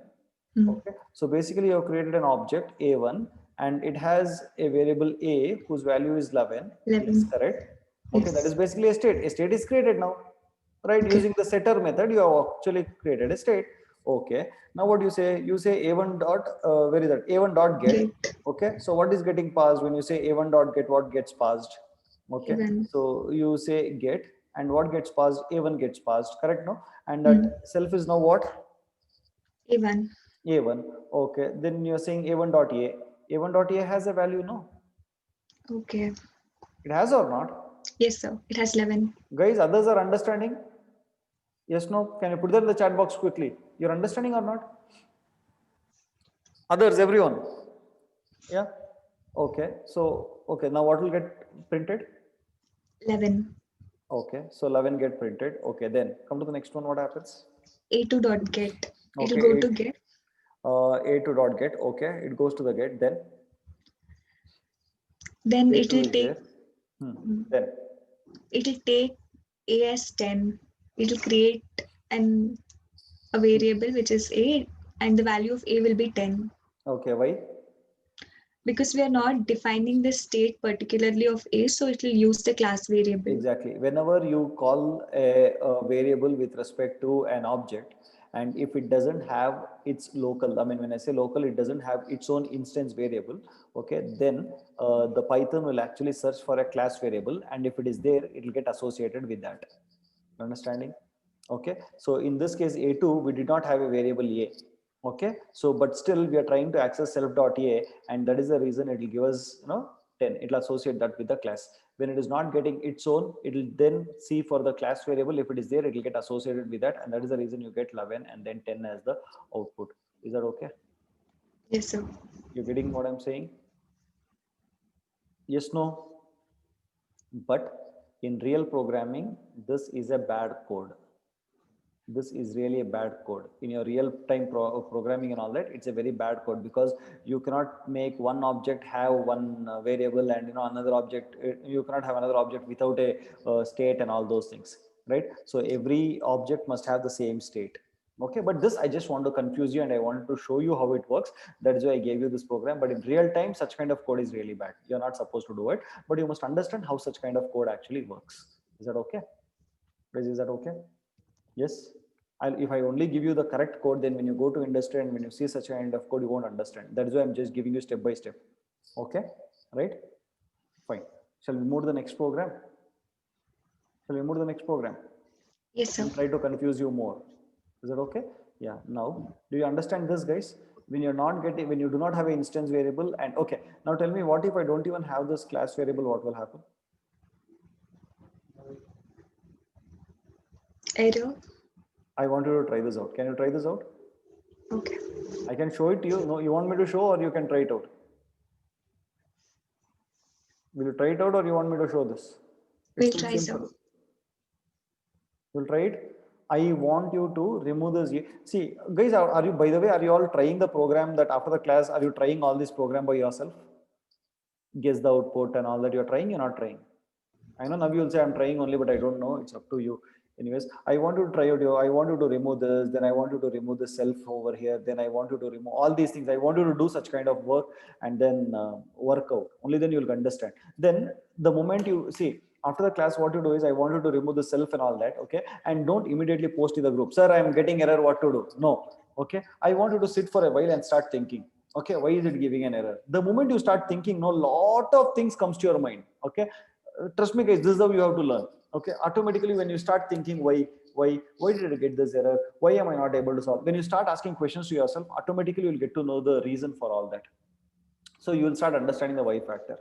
A: Okay. So basically you've created an object A1 and it has a variable A whose value is 11.
B: 11.
A: Yes, correct. Okay.
B: Yes.
A: That is basically a state. A state is created now, right?
B: Okay.
A: Using the setter method, you have actually created a state. Okay. Now what you say? You say A1 dot, where is that? A1 dot get. Okay. So what is getting passed when you say A1 dot get? What gets passed? Okay.
B: A1.
A: So you say get, and what gets passed? A1 gets passed, correct? No? And that self is now what?
B: A1.
A: A1. Okay. Then you're saying A1 dot A. A1 dot A has a value, no?
B: Okay.
A: It has or not?
B: Yes, sir. It has 11.
A: Guys, others are understanding? Yes, no? Can you put that in the chat box quickly? You're understanding or not? Others, everyone? Yeah? Okay. So, okay. Now what will get printed?
B: 11.
A: Okay. So 11 get printed. Okay. Then come to the next one. What happens?
B: A2 dot get. It
A: Okay,
B: will go to get.
A: A2 dot get. Okay. It goes to the get.
B: Then
A: A2
B: it will
A: is
B: take.
A: there. Then
B: It will take A as 10. It will create a variable which is A, and the value of A will be 10.
A: okay. Why?
B: Because we are not defining the state particularly of A, so it will use the class variable.
A: Exactly. Whenever you call a variable with respect to an object, and if it doesn't have its local, I mean, when I say local, it doesn't have its own instance variable, okay, then the Python will actually search for a class variable, and if it is there, it will get associated with that. Understanding? Okay. So in this case, A2, we did not have a variable A. Okay. So, but still we are trying to access self.a, and that is the reason it will give us, 10. It will associate that with the class. When it is not getting its own, it will then see for the class variable. If it is there, it will get associated with that. And that is the reason you get 11 and then 10 as the output. Is that okay?
B: Yes, sir.
A: You're getting what I'm saying? Yes, no? But in real programming, this is a bad code. This is really a bad code. In your real time programming and all that, it's a very bad code, because you cannot make one object have one variable, and another object, you cannot have another object without a state and all those things, right? So every object must have the same state. Okay, but this I just want to confuse you, and I wanted to show you how it works. That is why I gave you this program. But in real time, such kind of code is really bad. You're not supposed to do it, but you must understand how such kind of code actually works. Is that okay? Guys, is that okay? Yes. If I only give you the correct code, then when you go to industry and when you see such a kind of code, you won't understand. That is why I'm just giving you step by step. Okay, right? Fine. Shall we move to the next program? Shall we move to the next program?
B: Yes, sir.
A: I'll try to confuse you more. Is that okay? Yeah. Now, do you understand this, guys? When you're not getting, when you do not have an instance variable, and okay, now tell me, what if I don't even have this class variable? What will happen?
B: Error.
A: I want you to try this out. Can you try this out?
B: Okay.
A: I can show it to you. No, you want me to show, or you can try it out? Will you try it out, or you want me to show this?
B: We'll try, sir.
A: You'll try it. I want you to remove this. See, guys, are you, by the way, are you all trying the program that after the class, are you trying all this program by yourself? Guess the output and all that you're trying, you're not trying. I know now you'll say I'm trying only, but I don't know. It's up to you. Anyways, I want you to try out I want you to remove this, then I want you to remove the self over here, then I want you to remove all these things. I want you to do such kind of work and then work out. Only then you'll understand. Then the moment you see, after the class, what you do is I want you to remove the self and all that, okay? And don't immediately post in the group, sir, I'm getting error, what to do? No, okay? I want you to sit for a while and start thinking, okay, why is it giving an error? The moment you start thinking, no, lot of things comes to your mind, okay? Trust me, guys, this is how you have to learn. Okay, automatically when you start thinking, why did I get this error? Why am I not able to solve? When you start asking questions to yourself, automatically you'll get to know the reason for all that. So you will start understanding the why factor.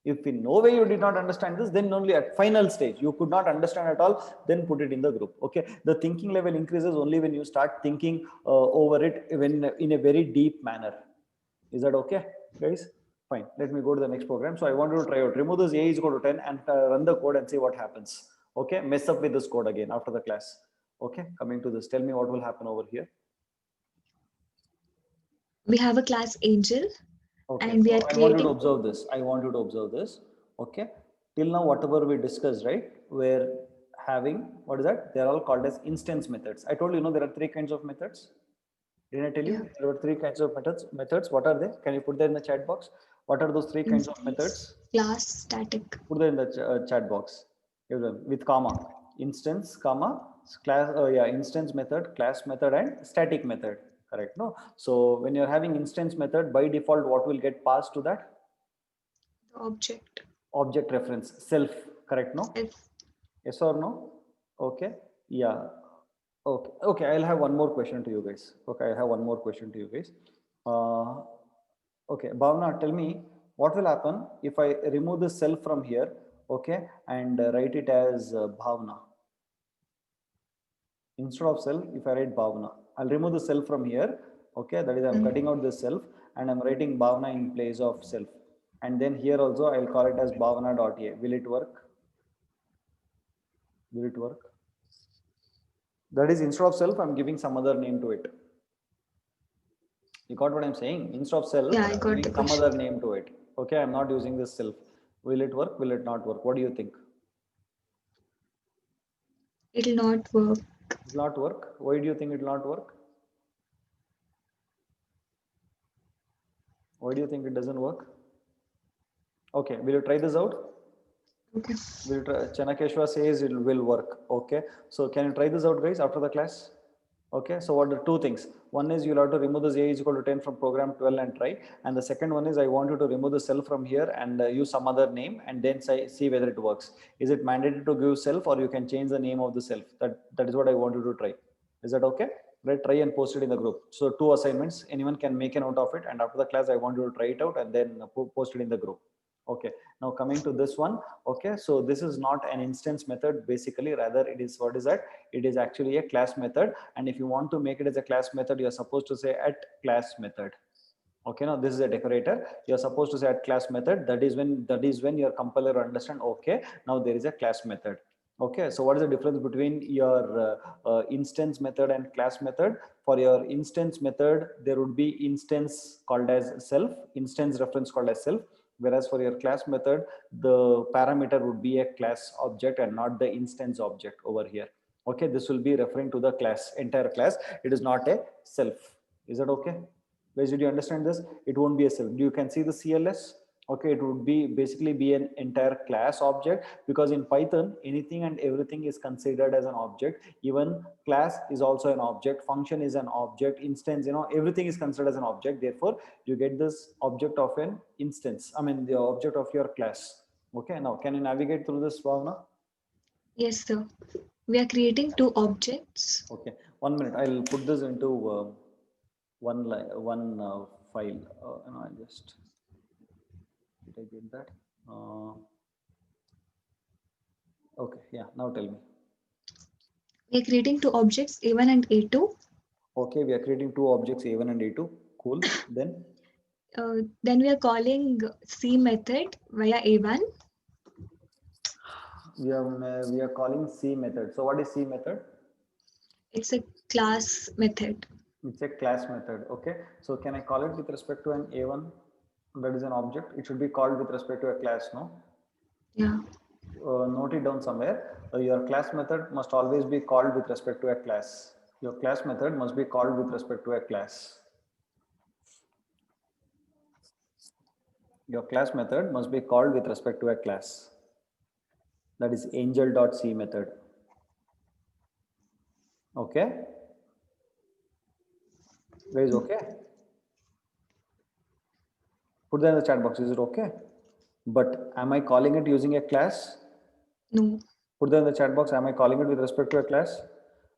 A: If in no way you did not understand this, then only at final stage you could not understand at all, then put it in the group. Okay, the thinking level increases only when you start thinking over it when in a very deep manner. Is that okay, guys? Fine. Let me go to the next program. So I want you to try out. Remove this A is equal to 10 and run the code and see what happens. Okay. Mess up with this code again after the class. Okay. Coming to this, tell me what will happen over here.
B: We have a class Angel.
A: Okay.
B: And we
A: So
B: are
A: I want you to
B: creating,
A: observe this. I want you to observe this. Okay. Till now, whatever we discussed, right? We're having, what is that? They're all called as instance methods. I told you, there are three kinds of methods. Didn't I tell you?
B: Yeah.
A: There were three kinds of methods. What are they? Can you put that in the chat box? What are those three kinds of
B: instance,
A: methods?
B: class, static.
A: Put that in the chat box. With comma. Instance, comma, class, yeah, instance method, class method, and static method. Correct? No. So when you're having instance method, by default, what will get passed to that?
B: The object.
A: Object reference, self. Correct? No.
B: If
A: Yes or no? Okay. Yeah. Okay. Okay. I'll have one more question to you guys. Okay. I have one more question to you guys. Okay. Bhavna, tell me what will happen if I remove the self from here, okay, and write it as Bhavna. Instead of self, if I write Bhavna, I'll remove the self from here. Okay. That is, I'm cutting out the self and I'm writing Bhavna in place of self. And then here also, I'll call it as Bhavna.a. Will it work? Will it work? That is, instead of self, I'm giving some other name to it. You got what I'm saying? Instead of self,
B: yeah, I
A: I'm
B: got the
A: giving some
B: question.
A: other name to it. Okay, I'm not using this self. Will it work? Will it not work? What do you think?
B: It'll not work.
A: It will not work. Why do you think it will not work? Why do you think it doesn't work? Okay, will you try this out?
B: Okay.
A: Will try, Chanakeshwar says it will work. Okay, so can you try this out, guys, after the class? Okay, so what are two things? One is you'll have to remove this a is equal to 10 from program 12 and try. And the second one is I want you to remove the self from here and use some other name and then see whether it works. Is it mandated to give self, or you can change the name of the self? That is what I want you to try. Is that okay? Right, try and post it in the group. So two assignments, anyone can make a note of it, and after the class I want you to try it out and then post it in the group. Okay, now coming to this one. Okay, so this is not an instance method basically, rather it is, what is that? It is actually a class method. And if you want to make it as a class method, you're supposed to say at class method. Okay, now this is a decorator. You're supposed to say at class method. That is when your compiler understand, okay, now there is a class method. Okay, so what is the difference between your instance method and class method? For your instance method, there would be instance called as self, instance reference called as self. Whereas for your class method, the parameter would be a class object and not the instance object over here. Okay, this will be referring to the class, entire class. It is not a self. Is that okay? Guys, did you understand this? It won't be a self. You can see the CLS. Okay, it would be basically be an entire class object, because in Python, anything and everything is considered as an object. Even class is also an object, function is an object, instance, everything is considered as an object. Therefore, you get this object of an instance. I mean, the object of your class. Okay, now can you navigate through this, Bhavna?
B: Yes, sir. We are creating two objects.
A: Okay, 1 minute. I'll put this into one file. I'll just. Did I get that? Okay, yeah, now tell me.
B: We are creating two objects, A1 and A2.
A: Okay, we are creating two objects, A1 and A2. Cool. Then?
B: Then we are calling C method via A1.
A: We are calling C method. So what is C method?
B: It's a class method.
A: It's a class method. Okay. So can I call it with respect to an A1? That is an object. It should be called with respect to a class, no?
B: Yeah.
A: Note it down somewhere. Your class method must always be called with respect to a class. Your class method must be called with respect to a class. Your class method must be called with respect to a class. That is angel.c method. Okay. Guys, okay? Put that in the chat box. Is it okay? But am I calling it using a class?
B: No.
A: Put that in the chat box. Am I calling it with respect to a class?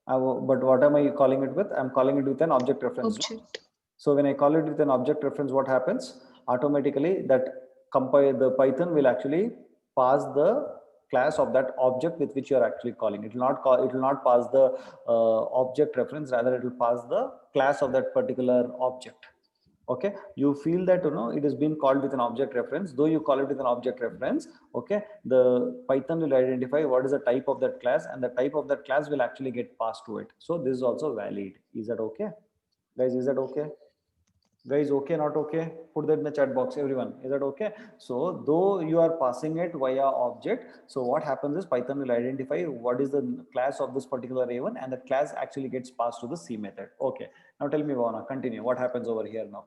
A: But what am I calling it with? I'm calling it with an object reference.
B: Object.
A: So when I call it with an object reference, what happens? Automatically that the Python will actually pass the class of that object with which you are actually calling. It will not pass the object reference, rather it will pass the class of that particular object. Okay, you feel that it is being called with an object reference. Though you call it with an object reference, okay, the Python will identify what is the type of that class, and the type of that class will actually get passed to it. So this is also valid. Is that okay, guys? Is that okay? Guys, okay, not okay? Put that in the chat box, everyone. Is that okay? So though you are passing it via object, so what happens is Python will identify what is the class of this particular A1, and that class actually gets passed to the C method. Okay. Now tell me, Vana, continue. What happens over here now?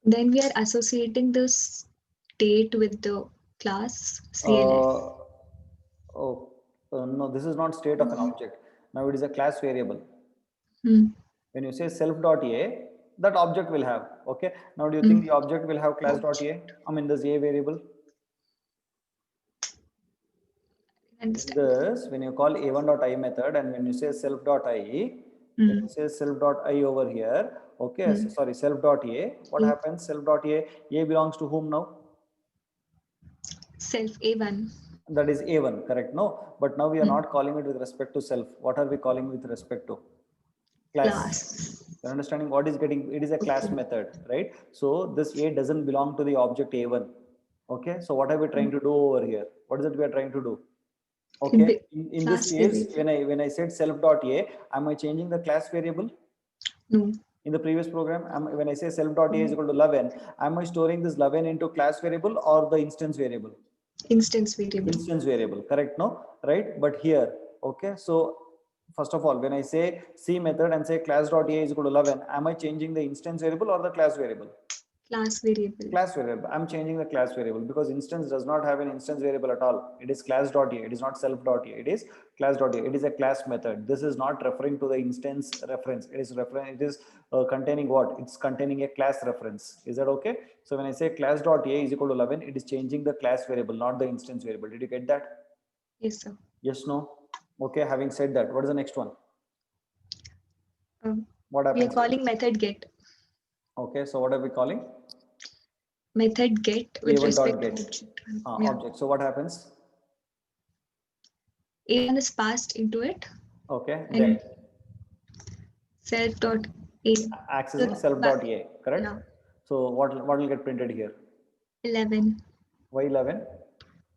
B: Then we are associating the state with the class CLF.
A: No, this is not state of an object. Now it is a class variable. When you say self.a, that object will have. Okay. Now do you think the object will have class.a? I mean, this a variable.
B: Understand.
A: This, when you call a1.i method, and when you say self.i, when you say self.i over here, okay, so sorry, self.a, what happens? Self.a, a belongs to whom now?
B: Self A1.
A: That is a1, correct? No, but now we are not calling it with respect to self. What are we calling with respect to? Class. You're understanding what is getting? It is a class method, right? So this a doesn't belong to the object a1. Okay, so what are we trying to do over here? What is it we are trying to do? Okay, in this case, when I said self.a, am I changing the class variable?
B: No.
A: In the previous program, when I say self.a is equal to 11, am I storing this 11 into class variable or the instance variable?
B: Instance variable.
A: Instance variable, correct? No, right? But here, okay, so first of all, when I say C method and say class.a is equal to 11, am I changing the instance variable or the class variable?
B: Class variable.
A: Class variable. I'm changing the class variable because instance does not have an instance variable at all. It is class.a. It is not self.a. It is class.a. It is a class method. This is not referring to the instance reference. It is referring. It is containing what? It's containing a class reference. Is that okay? So when I say class.a is equal to 11, it is changing the class variable, not the instance variable. Did you get that?
B: Yes, sir.
A: Yes, no. Okay. Having said that, what is the next one? What happens?
B: We are calling method get.
A: Okay. So what are we calling?
B: Method get with respect to
A: object.
B: Yeah.
A: Object. So what happens?
B: A1 is passed into it.
A: Okay. Then
B: self.a.
A: Accessing self.a, correct?
B: Yeah.
A: So what will get printed here?
B: 11.
A: Why 11?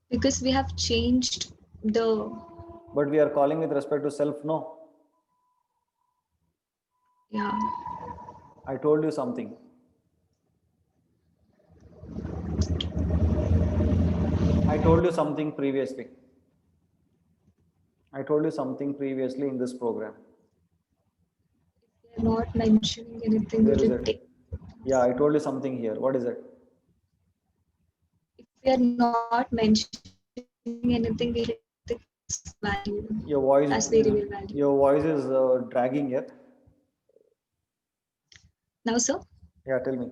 B: Because we have changed the.
A: But we are calling with respect to self, no?
B: Yeah.
A: I told you something. I told you something previously. I told you something previously in this program.
B: We are not mentioning anything.
A: Where is it? Yeah, I told you something here. What is it?
B: If we are not mentioning anything, we take the value.
A: Your voice
B: as variable value.
A: Your voice is dragging here.
B: Now, sir?
A: Yeah, tell me.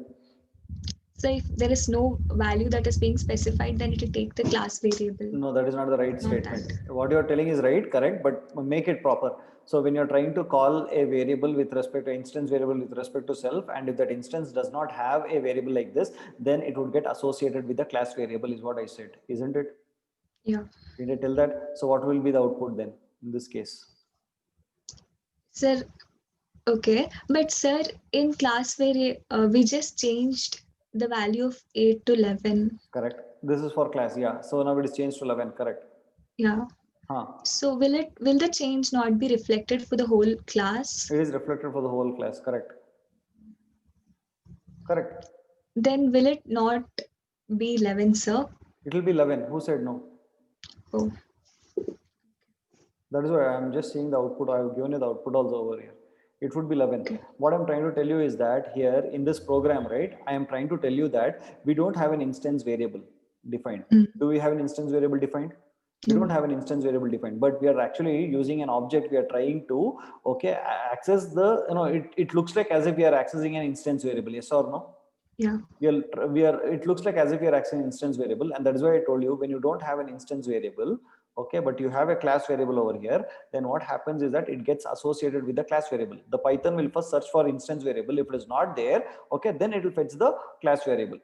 B: So if there is no value that is being specified, then it will take the class variable.
A: No, that is not the right statement. What you are telling is right, correct, but make it proper. So when you're trying to call a variable with respect to instance variable with respect to self, and if that instance does not have a variable like this, then it would get associated with the class variable is what I said, isn't it?
B: Yeah.
A: Did I tell that? So what will be the output then in this case?
B: Sir, okay. But sir, in class we just changed the value of 8 to 11.
A: Correct. This is for class, yeah. So now it is changed to 11, correct?
B: Yeah. So will the change not be reflected for the whole class?
A: It is reflected for the whole class, correct? Correct.
B: Then will it not be 11, sir?
A: It will be 11. Who said no?
B: Oh.
A: That is why I'm just seeing the output. I have given you the output also over here. It would be 11. Okay. What I'm trying to tell you is that here in this program, right, I am trying to tell you that we don't have an instance variable defined. Do we have an instance variable defined? We don't have an instance variable defined, but we are actually using an object. We are trying to, okay, access the, it looks like as if we are accessing an instance variable. Yes or no?
B: Yeah.
A: It looks like as if you're accessing an instance variable. And that is why I told you, when you don't have an instance variable, okay, but you have a class variable over here, then what happens is that it gets associated with the class variable. The Python will first search for instance variable. If it is not there, okay, then it will fetch the class variable.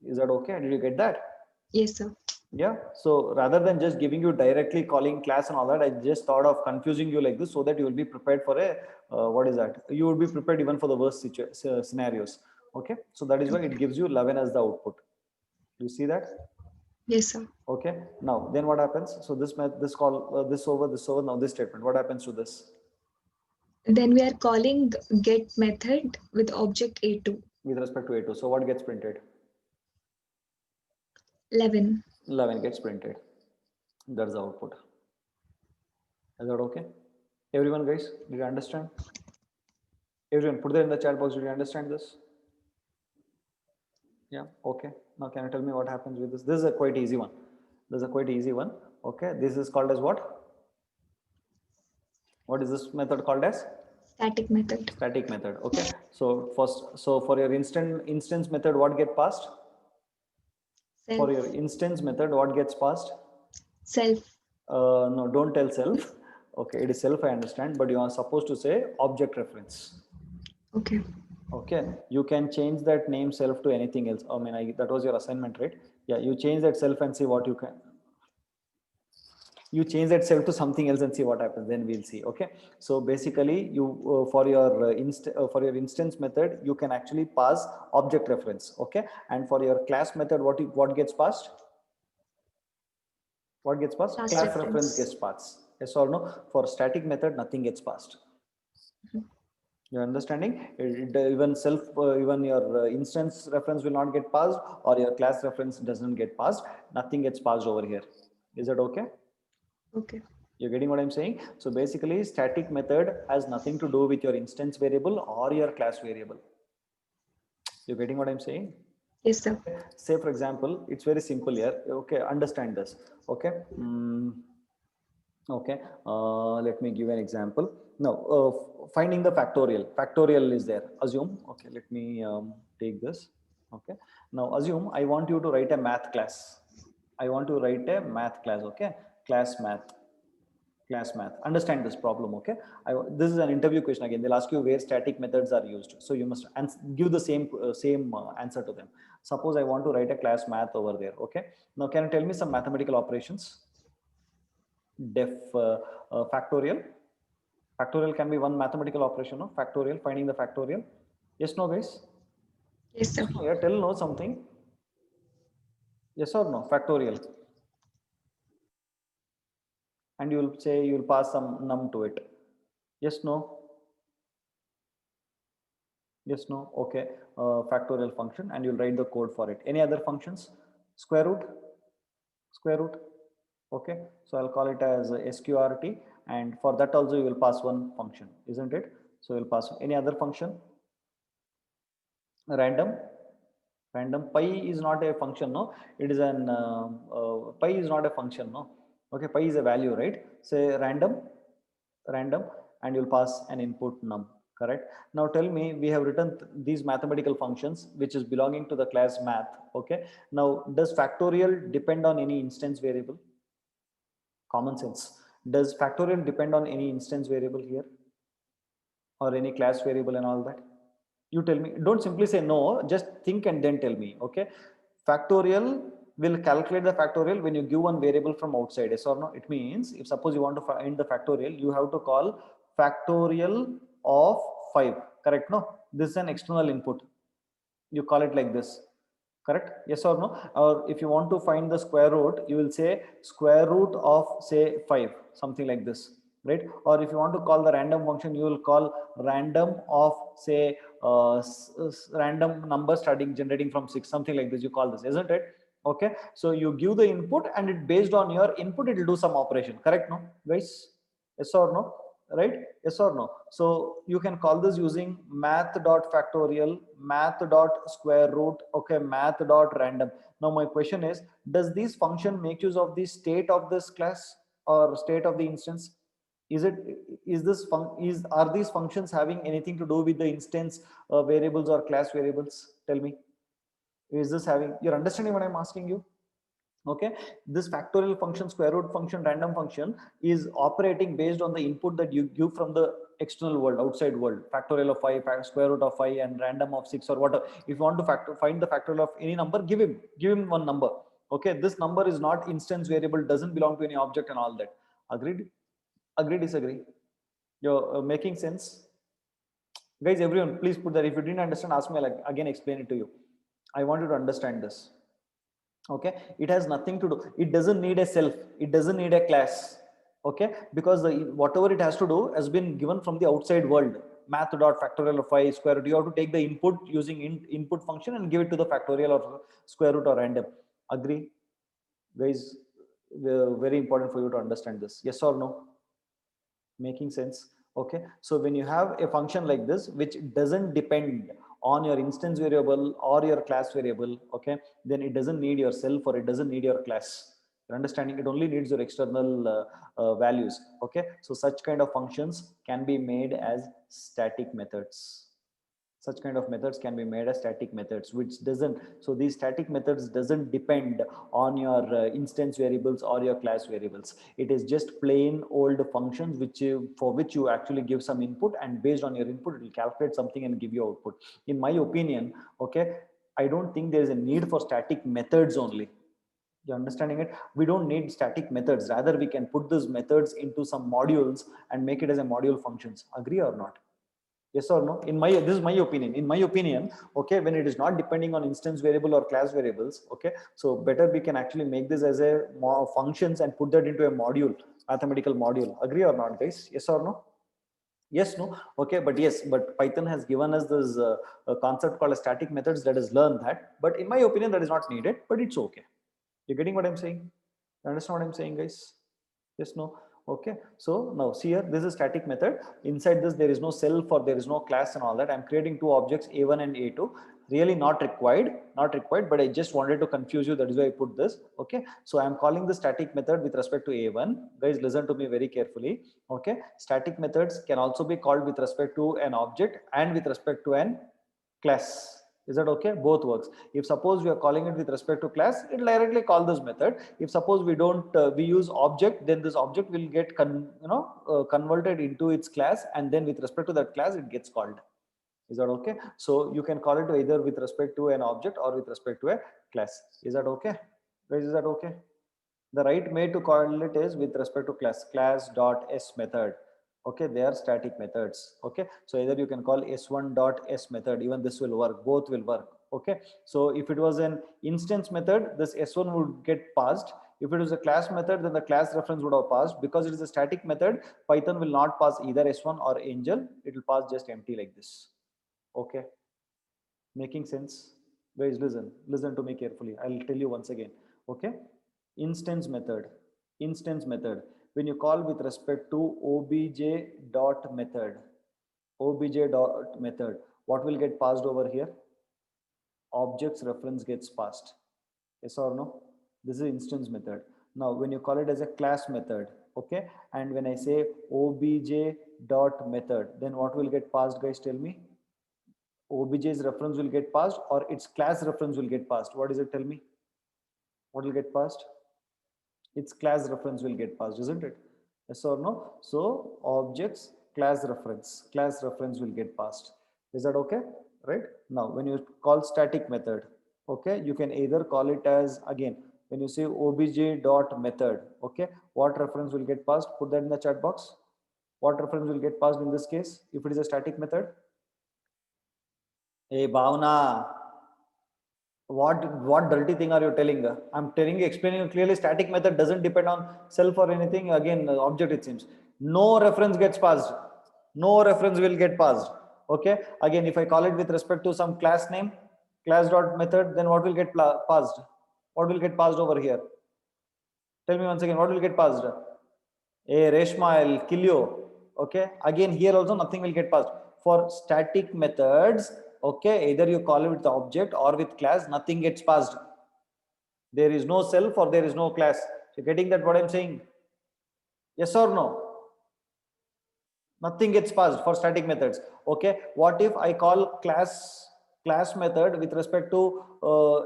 A: Is that okay? Did you get that?
B: Yes, sir.
A: Yeah. So rather than just giving you directly calling class and all that, I just thought of confusing you like this so that you will be prepared for a, what is that? You would be prepared even for the worst scenarios. Okay. So that is why it gives you 11 as the output. Do you see that?
B: Yes, sir.
A: Okay. Now, then what happens? So this over, now this statement, what happens to this?
B: Then we are calling get method with object A2.
A: With respect to A2. So what gets printed?
B: 11.
A: 11 gets printed. That's the output. Is that okay? Everyone, guys, did you understand? Everyone, put that in the chat box. Did you understand this? Yeah. Okay. Now, can you tell me what happens with this? This is a quite easy one. This is a quite easy one. Okay. This is called as what? What is this method called as?
B: Static method.
A: Static method. Okay. So first, so for your instance method, what get passed?
B: Self.
A: For your instance method, what gets passed?
B: Self.
A: No, don't tell self. Okay, it is self, I understand, but you are supposed to say object reference.
B: Okay.
A: Okay, you can change that name self to anything else. I mean, that was your assignment, right? Yeah, you change that self and see what you can. You change that self to something else and see what happens. Then we'll see. Okay, so basically, you for your instance method, you can actually pass object reference. Okay, and for your class method, what gets passed? What gets passed? Class reference gets passed. Yes or no? For static method, nothing gets passed. You're understanding? Even even your instance reference will not get passed, or your class reference doesn't get passed. Nothing gets passed over here. Is that okay?
B: Okay.
A: You're getting what I'm saying? So basically, static method has nothing to do with your instance variable or your class variable. You're getting what I'm saying?
B: Yes, sir.
A: Say, for example, it's very simple here. Okay, understand this. Okay. Okay. Let me give an example. Now, finding the factorial. Factorial is there. Assume. Okay. Let me take this. Okay. Now, assume I want you to write a math class. I want to write a math class. Okay. Class math. Understand this problem. Okay. This is an interview question again. They'll ask you where static methods are used. So you must give the same answer to them. Suppose I want to write a class math over there. Okay. Now, can you tell me some mathematical operations? Factorial. Factorial can be one mathematical operation. No? Factorial, finding the factorial. Yes, no, guys?
B: Yes, sir.
A: Yeah, tell no something. Yes or no? Factorial. And you will say you will pass some num to it. Yes, no? Yes, no? Okay. Factorial function, and you'll write the code for it. Any other functions? Square root? Square root? Okay. So I'll call it as sqrt, and for that also you will pass one function, isn't it? So you'll pass any other function. Random. Pi is not a function, no? It is an pi is not a function, no? Okay, pi is a value, right? Say random, and you'll pass an input num. Correct. Now tell me, we have written these mathematical functions which is belonging to the class math. Okay. Now, does factorial depend on any instance variable? Common sense. Does factorial depend on any instance variable here, or any class variable and all that? You tell me. Don't simply say no, just think and then tell me. Okay. Factorial will calculate the factorial when you give one variable from outside. Yes or no? It means if suppose you want to find the factorial, you have to call factorial of 5. Correct? No, this is an external input. You call it like this. Correct? Yes or no? Or if you want to find the square root, you will say square root of say 5, something like this. Right? Or if you want to call the random function, you will call random of say random number starting generating from 6, something like this. You call this, isn't it? Okay. So you give the input, and it based on your input, it will do some operation. Correct? No, guys? Yes or no? Right? Yes or no? So you can call this using math.factorial, math.square root, okay, math.random. Now my question is, does this function make use of the state of this class or state of the instance? Are these functions having anything to do with the instance variables or class variables? Tell me. Is this having, you're understanding what I'm asking you? Okay, this factorial function, square root function, random function is operating based on the input that you give from the external world, outside world. Factorial of 5, square root of 5, and random of 6 or whatever. If you want to find the factorial of any number, give him one number. Okay, this number is not instance variable, doesn't belong to any object and all that. Agreed? Agree, disagree? You're making sense? Guys, everyone, please put that. If you didn't understand, ask me, I'll again explain it to you. I want you to understand this. Okay, it has nothing to do, it doesn't need a self, it doesn't need a class. Okay, because whatever it has to do has been given from the outside world. Math dot factorial of 5 square root. You have to take the input using input function and give it to the factorial or square root or random. Agree, guys? Very important for you to understand this. Yes or no? Making sense? Okay, so when you have a function like this which doesn't depend on your instance variable or your class variable, okay, then it doesn't need your self or it doesn't need your class. You're understanding? It only needs your external values. Okay, so such kind of functions can be made as static methods. Such kind of methods can be made as static methods, which doesn't, so these static methods doesn't depend on your instance variables or your class variables. It is just plain old functions which for which you actually give some input, and based on your input it will calculate something and give you output. In my opinion, okay, I don't think there is a need for static methods only. You're understanding it? We don't need static methods, rather we can put these methods into some modules and make it as a module functions. Agree or not? Yes or no? In my, this is my opinion. In my opinion, okay, when it is not depending on instance variable or class variables, okay, so better we can actually make this as a functions and put that into a module, mathematical module. Agree or not, guys? Yes or no? Yes, no? Okay, but yes, but Python has given us this a concept called a static methods. Let us learn that. But in my opinion, that is not needed, but it's okay. You're getting what I'm saying? You understand what I'm saying, guys? Yes, no? Okay, so now see here, this is static method. Inside this, there is no self or there is no class and all that. I'm creating two objects, A1 and A2. Really not required, but I just wanted to confuse you. That is why I put this. Okay, so I'm calling the static method with respect to A1. Guys, listen to me very carefully. Okay, static methods can also be called with respect to an object and with respect to an class. Is that okay? Both works. If suppose we are calling it with respect to class, it will directly call this method. If suppose we don't, we use object, then this object will get converted into its class, and then with respect to that class, it gets called. Is that okay? So you can call it either with respect to an object or with respect to a class. Is that okay? Guys, is that okay? The right way to call it is with respect to class dot s method. Okay, they are static methods. Okay, so either you can call s1 dot s method, even this will work, both will work. Okay, so if it was an instance method, this s1 would get passed. If it was a class method, then the class reference would have passed. Because it is a static method, Python will not pass either s1 or angel. It will pass just empty like this. Okay, making sense? Guys, listen to me carefully. I'll tell you once again. Okay, instance method. When you call with respect to obj dot method, what will get passed over here? Objects reference gets passed. Yes or no? This is instance method. Now when you call it as a class method, okay, and when I say obj dot method, then what will get passed, guys? Tell me. Obj's reference will get passed or its class reference will get passed? What is it? Tell me. What will get passed? Its class reference will get passed, isn't it? Yes or no? So objects class reference will get passed. Is that okay? Right? Now when you call static method, okay, you can either call it as, again, when you say obj dot method, okay, what reference will get passed? Put that in the chat box. What reference will get passed in this case if it is a static method? Hey Bhavna, what dirty thing are you telling? I'm telling you, explaining you clearly. Static method doesn't depend on self or anything. Again, object, it seems. No reference gets passed. No reference will get passed. Okay. Again, if I call it with respect to some class name, class dot method, then what will get passed? What will get passed over here? Tell me once again, what will get passed? Hey Reshma, I'll kill you. Okay. Again, here also nothing will get passed. For static methods, okay, either you call it with the object or with class, nothing gets passed. There is no self or there is no class. So getting that what I'm saying? Yes or no? Nothing gets passed for static methods. Okay. What if I call class method with respect to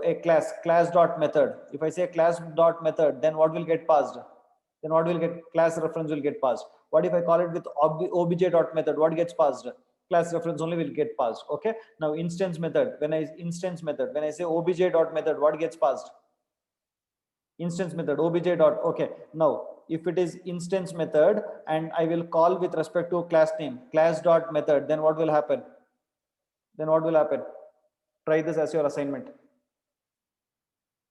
A: a class dot method? If I say class dot method, then what will get passed? Then what will get, class reference will get passed. What if I call it with obj dot method? What gets passed? Class reference only will get passed. Okay. Now instance method. When I say obj dot method, what gets passed? Instance method, obj dot. Okay. Now if it is instance method and I will call with respect to class name, class dot method, then what will happen? Try this as your assignment.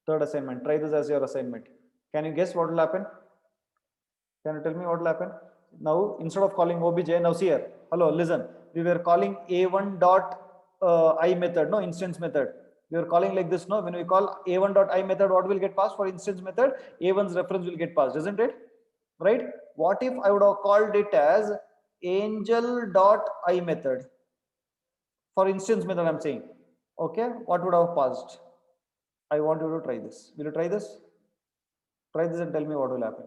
A: Third assignment. Try this as your assignment. Can you guess what will happen? Can you tell me what will happen? Now, instead of calling obj, now see here. Hello, listen. We were calling a1 dot I method, no instance method. We are calling like this, no? When we call a1 dot I method, what will get passed for instance method? A1's reference will get passed, isn't it? Right? What if I would have called it as angel dot I method? For instance method, I'm saying. Okay, what would have passed? I want you to try this. Will you try this? Try this and tell me what will happen.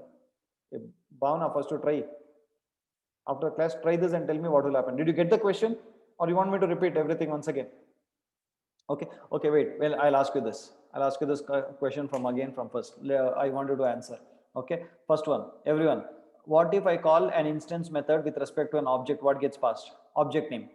A: Bhavna, first to try. After class, try this and tell me what will happen. Did you get the question, or you want me to repeat everything once again? Okay, okay, wait. Well, I'll ask you this. I'll ask you this question from first. I want you to answer. Okay, first one, everyone. What if I call an instance method with respect to an object? What gets passed? Object name.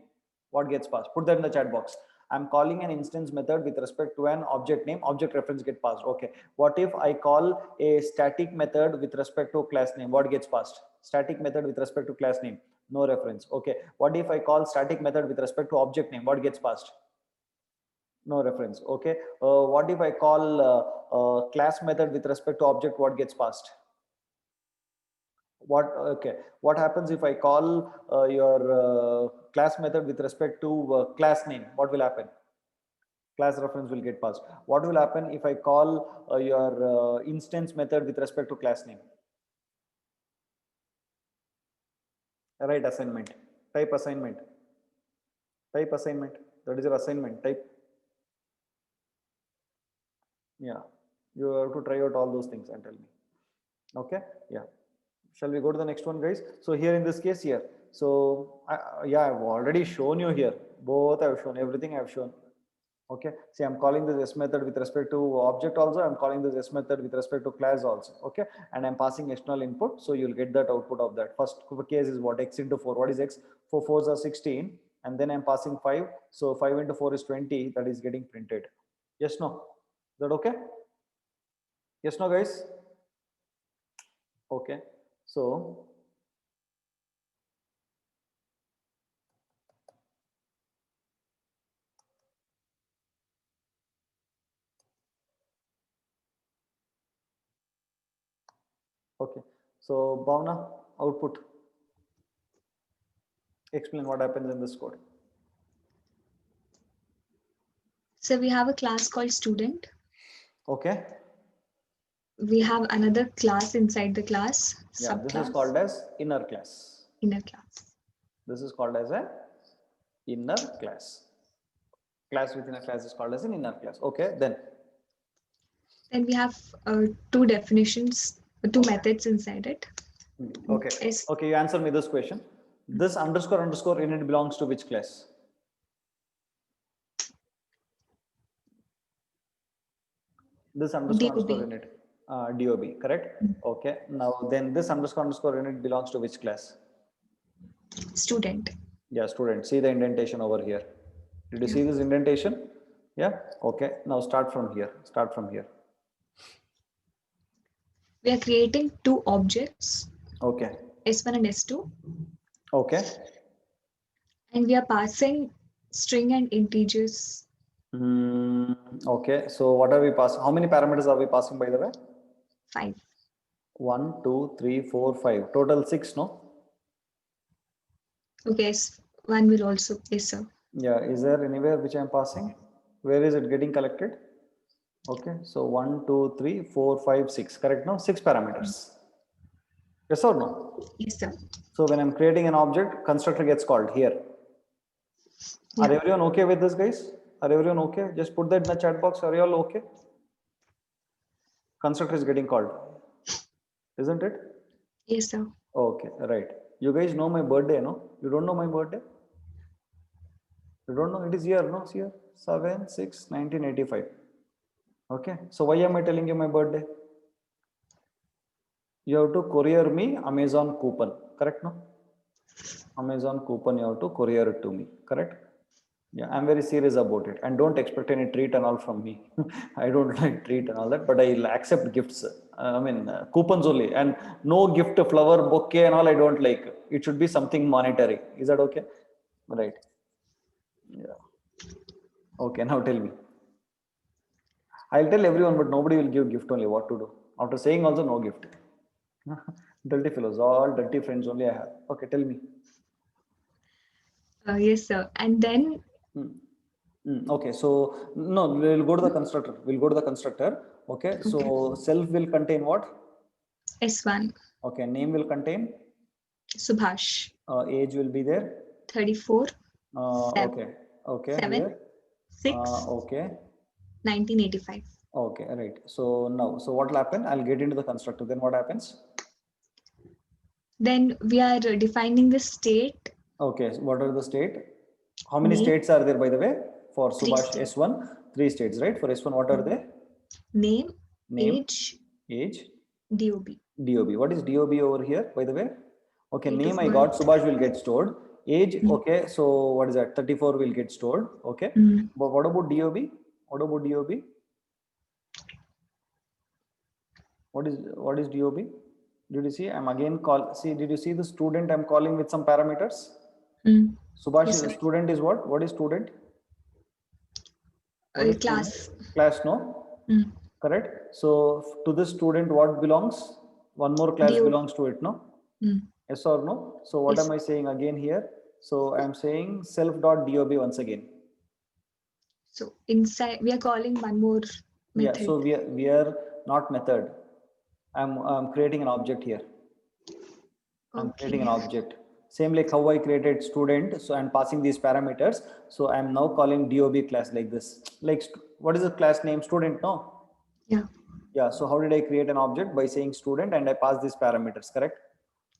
A: What gets passed? Put that in the chat box. I'm calling an instance method with respect to an object name. Object reference get passed. Okay. What if I call a static method with respect to class name? What gets passed? Static method with respect to class name. No reference. Okay. What if I call static method with respect to object name? What gets passed? No reference. Okay. What if I call class method with respect to object? What gets passed? What happens if I call your class method with respect to class name? What will happen? Class reference will get passed. What will happen if I call your instance method with respect to class name? Right, assignment. Type assignment. Type assignment. That is your assignment. Type. Yeah, you have to try out all those things and tell me. Okay. Yeah. Shall we go to the next one, guys? So here in this case here, so yeah, I've already shown you here. Both I've shown, everything I've shown. Okay. See, I'm calling this S method with respect to object also. I'm calling this S method with respect to class also. Okay. And I'm passing external input. So you'll get that output of that. First case is what? X into 4. What is X? 4 4s are 16. And then I'm passing 5. So 5 into 4 is 20. That is getting printed. Yes, no? Is that okay? Yes, no, guys? Okay. So okay. So Bhavna, output. Explain what happens in this code.
B: So we have a class called student.
A: Okay.
B: We have another class inside the class.
A: Yeah, this is called as inner class.
B: Inner class.
A: This is called as an inner class. Class within a class is called as an inner class. Okay, then.
B: Then we have two definitions, two methods inside it.
A: Okay. Okay, you answer me this question. This underscore init belongs to which class? This underscore init. DOB, correct? Okay. Now then this underscore init belongs to which class?
B: Student.
A: Yeah, student. See the indentation over here. Did you see this indentation? Yeah. Okay. Now start from here. Start from here.
B: We are creating two objects.
A: Okay.
B: S1 and S2.
A: Okay.
B: And we are passing string and integers.
A: Okay. So what are we passing? How many parameters are we passing, by the way?
B: 5.
A: 1, 2, 3, 4, 5. Total 6, no?
B: Okay. One will also. Yes, sir.
A: Yeah. Is there anywhere which I'm passing? Where is it getting collected? Okay. So 1, 2, 3, 4, 5, 6. Correct? No? 6 parameters. Yes or no?
B: Yes, sir.
A: So when I'm creating an object, constructor gets called here.
B: Yeah.
A: Are everyone okay with this, guys? Are everyone okay? Just put that in the chat box. Are you all okay? Constructor is getting called, isn't it?
B: Yes, sir.
A: Okay, right. You guys know my birthday, no? You don't know my birthday? You don't know? It is here, no? It's here. 7/6/1985. Okay. So why am I telling you my birthday? You have to courier me Amazon coupon, correct? No? Amazon coupon you have to courier it to me, correct? Yeah, I'm very serious about it, and don't expect any treat and all from me. I don't like treat and all that, but I'll accept gifts. Coupons only, and no gift, flower, bouquet and all. I don't like. It should be something monetary. Is that okay? Right. Yeah. Okay. Now tell me. I'll tell everyone, but nobody will give gift only. What to do? After saying also no gift. Dirty fellows, all dirty friends only I have. Okay, tell me.
B: Yes, sir. And then
A: Okay, so no, we'll go to the constructor. We'll go to the constructor. Okay, so self will contain what?
B: S1,
A: Okay, name will contain.
B: Subhash,
A: Age will be there.
B: 34,
A: Okay, okay,
B: 7,
A: here.
B: 6,
A: Okay,
B: 1985.
A: okay, right. So now, so what will happen? I'll get into the constructor. Then what happens?
B: Then we are defining the state.
A: Okay, so what are the state? How many
B: Name.
A: states are there, by the way, for
B: Three
A: Subhash
B: states.
A: S1? 3 states, right? For S1, what are they?
B: Name,
A: Name,
B: age,
A: age,
B: DOB.
A: DOB. What is DOB over here, by the way? Okay,
B: Date
A: name
B: of
A: I got,
B: birth.
A: Subhash will get stored. Age, okay, so what is that? 34 will get stored. Okay, but what about DOB? What about DOB? What is DOB? Did you see? I'm again call. See, did you see the student? I'm calling with some parameters. Subhash,
B: Yes, sir.
A: student is what? What is student? What is
B: Class.
A: student? Class, no? Correct. So to this student, what belongs? One more class
B: DOB.
A: belongs to it, no? Yes or no? So what
B: Yes.
A: am I saying again here? So I'm saying self.dob once again.
B: So inside we are calling one more method.
A: Yeah. So we are not method. I'm creating an object here. I'm creating an object. Same like how I created student. So I'm passing these parameters. So I'm now calling DOB class like this. Like what is the class name? Student, no?
B: Yeah.
A: Yeah. So how did I create an object? By saying student and I pass these parameters, correct?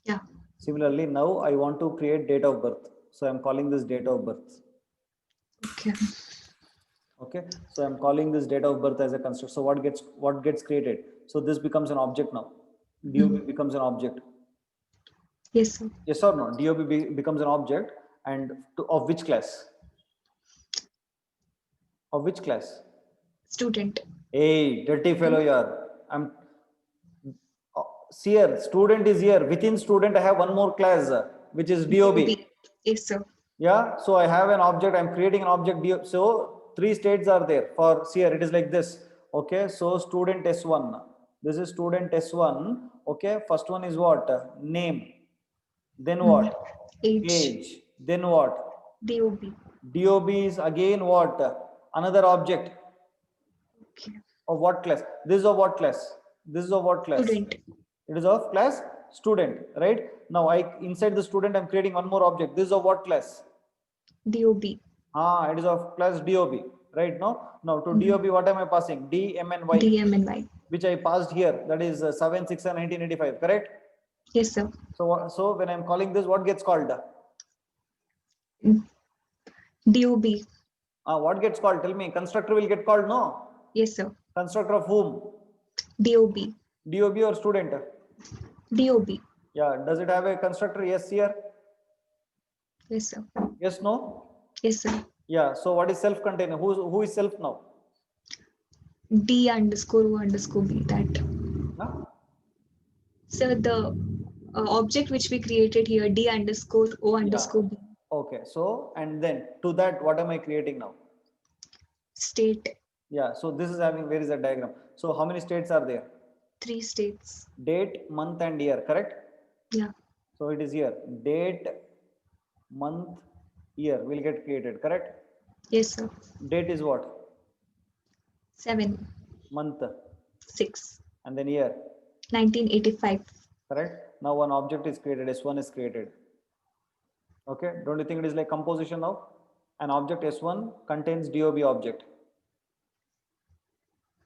B: Yeah.
A: Similarly, now I want to create date of birth. So I'm calling this date of birth.
B: Okay.
A: Okay. So I'm calling this date of birth as a construct. So what gets created? So this becomes an object now. DOB becomes an object.
B: Yes, sir.
A: Yes or no? DOB becomes an object, and of which class? Of which class?
B: Student.
A: Hey, dirty fellow here. I'm see here. Student is here. Within student, I have one more class, which is DOB.
B: Yes, sir.
A: Yeah. So I have an object. I'm creating an object. So 3 states are there. For see here, it is like this. Okay. So student S1. This is student S1. Okay. First one is what? Name. Then what? Age. Then what?
B: DOB.
A: DOB is again what? Another object.
B: Okay.
A: Of what class? This is of what class? This is of what class?
B: Student.
A: It is of class student, right? Now inside the student I'm creating one more object. This is of what class?
B: DOB.
A: It is of class DOB, right? Now to DOB what am I passing? D, M and Y.
B: D, M and Y.
A: Which I passed here. That is 7, 6 and 1985, correct?
B: Yes, sir.
A: So when I'm calling this, what gets called?
B: DOB.
A: What gets called? Tell me. Constructor will get called, no?
B: Yes, sir.
A: Constructor of whom?
B: DOB.
A: DOB or student?
B: DOB.
A: Yeah. Does it have a constructor? Yes, here.
B: Yes, sir.
A: Yes, no?
B: Yes, sir.
A: Yeah. So what is self-contained? Who is self now?
B: D underscore O underscore B. That.
A: Huh?
B: So the object which we created here, D underscore O underscore B.
A: Okay. So and then to that, what am I creating now?
B: State.
A: Yeah. So this is having, where is that diagram? So how many states are there?
B: 3 states.
A: Date, month, and year. Correct?
B: Yeah.
A: So it is here. Date, month, year will get created. Correct?
B: Yes, sir.
A: Date is what?
B: 7.
A: Month.
B: 6.
A: And then year.
B: 1985.
A: Correct? Now one object is created. S1 is created. Okay. Don't you think it is like composition now? An object S1 contains DOB object.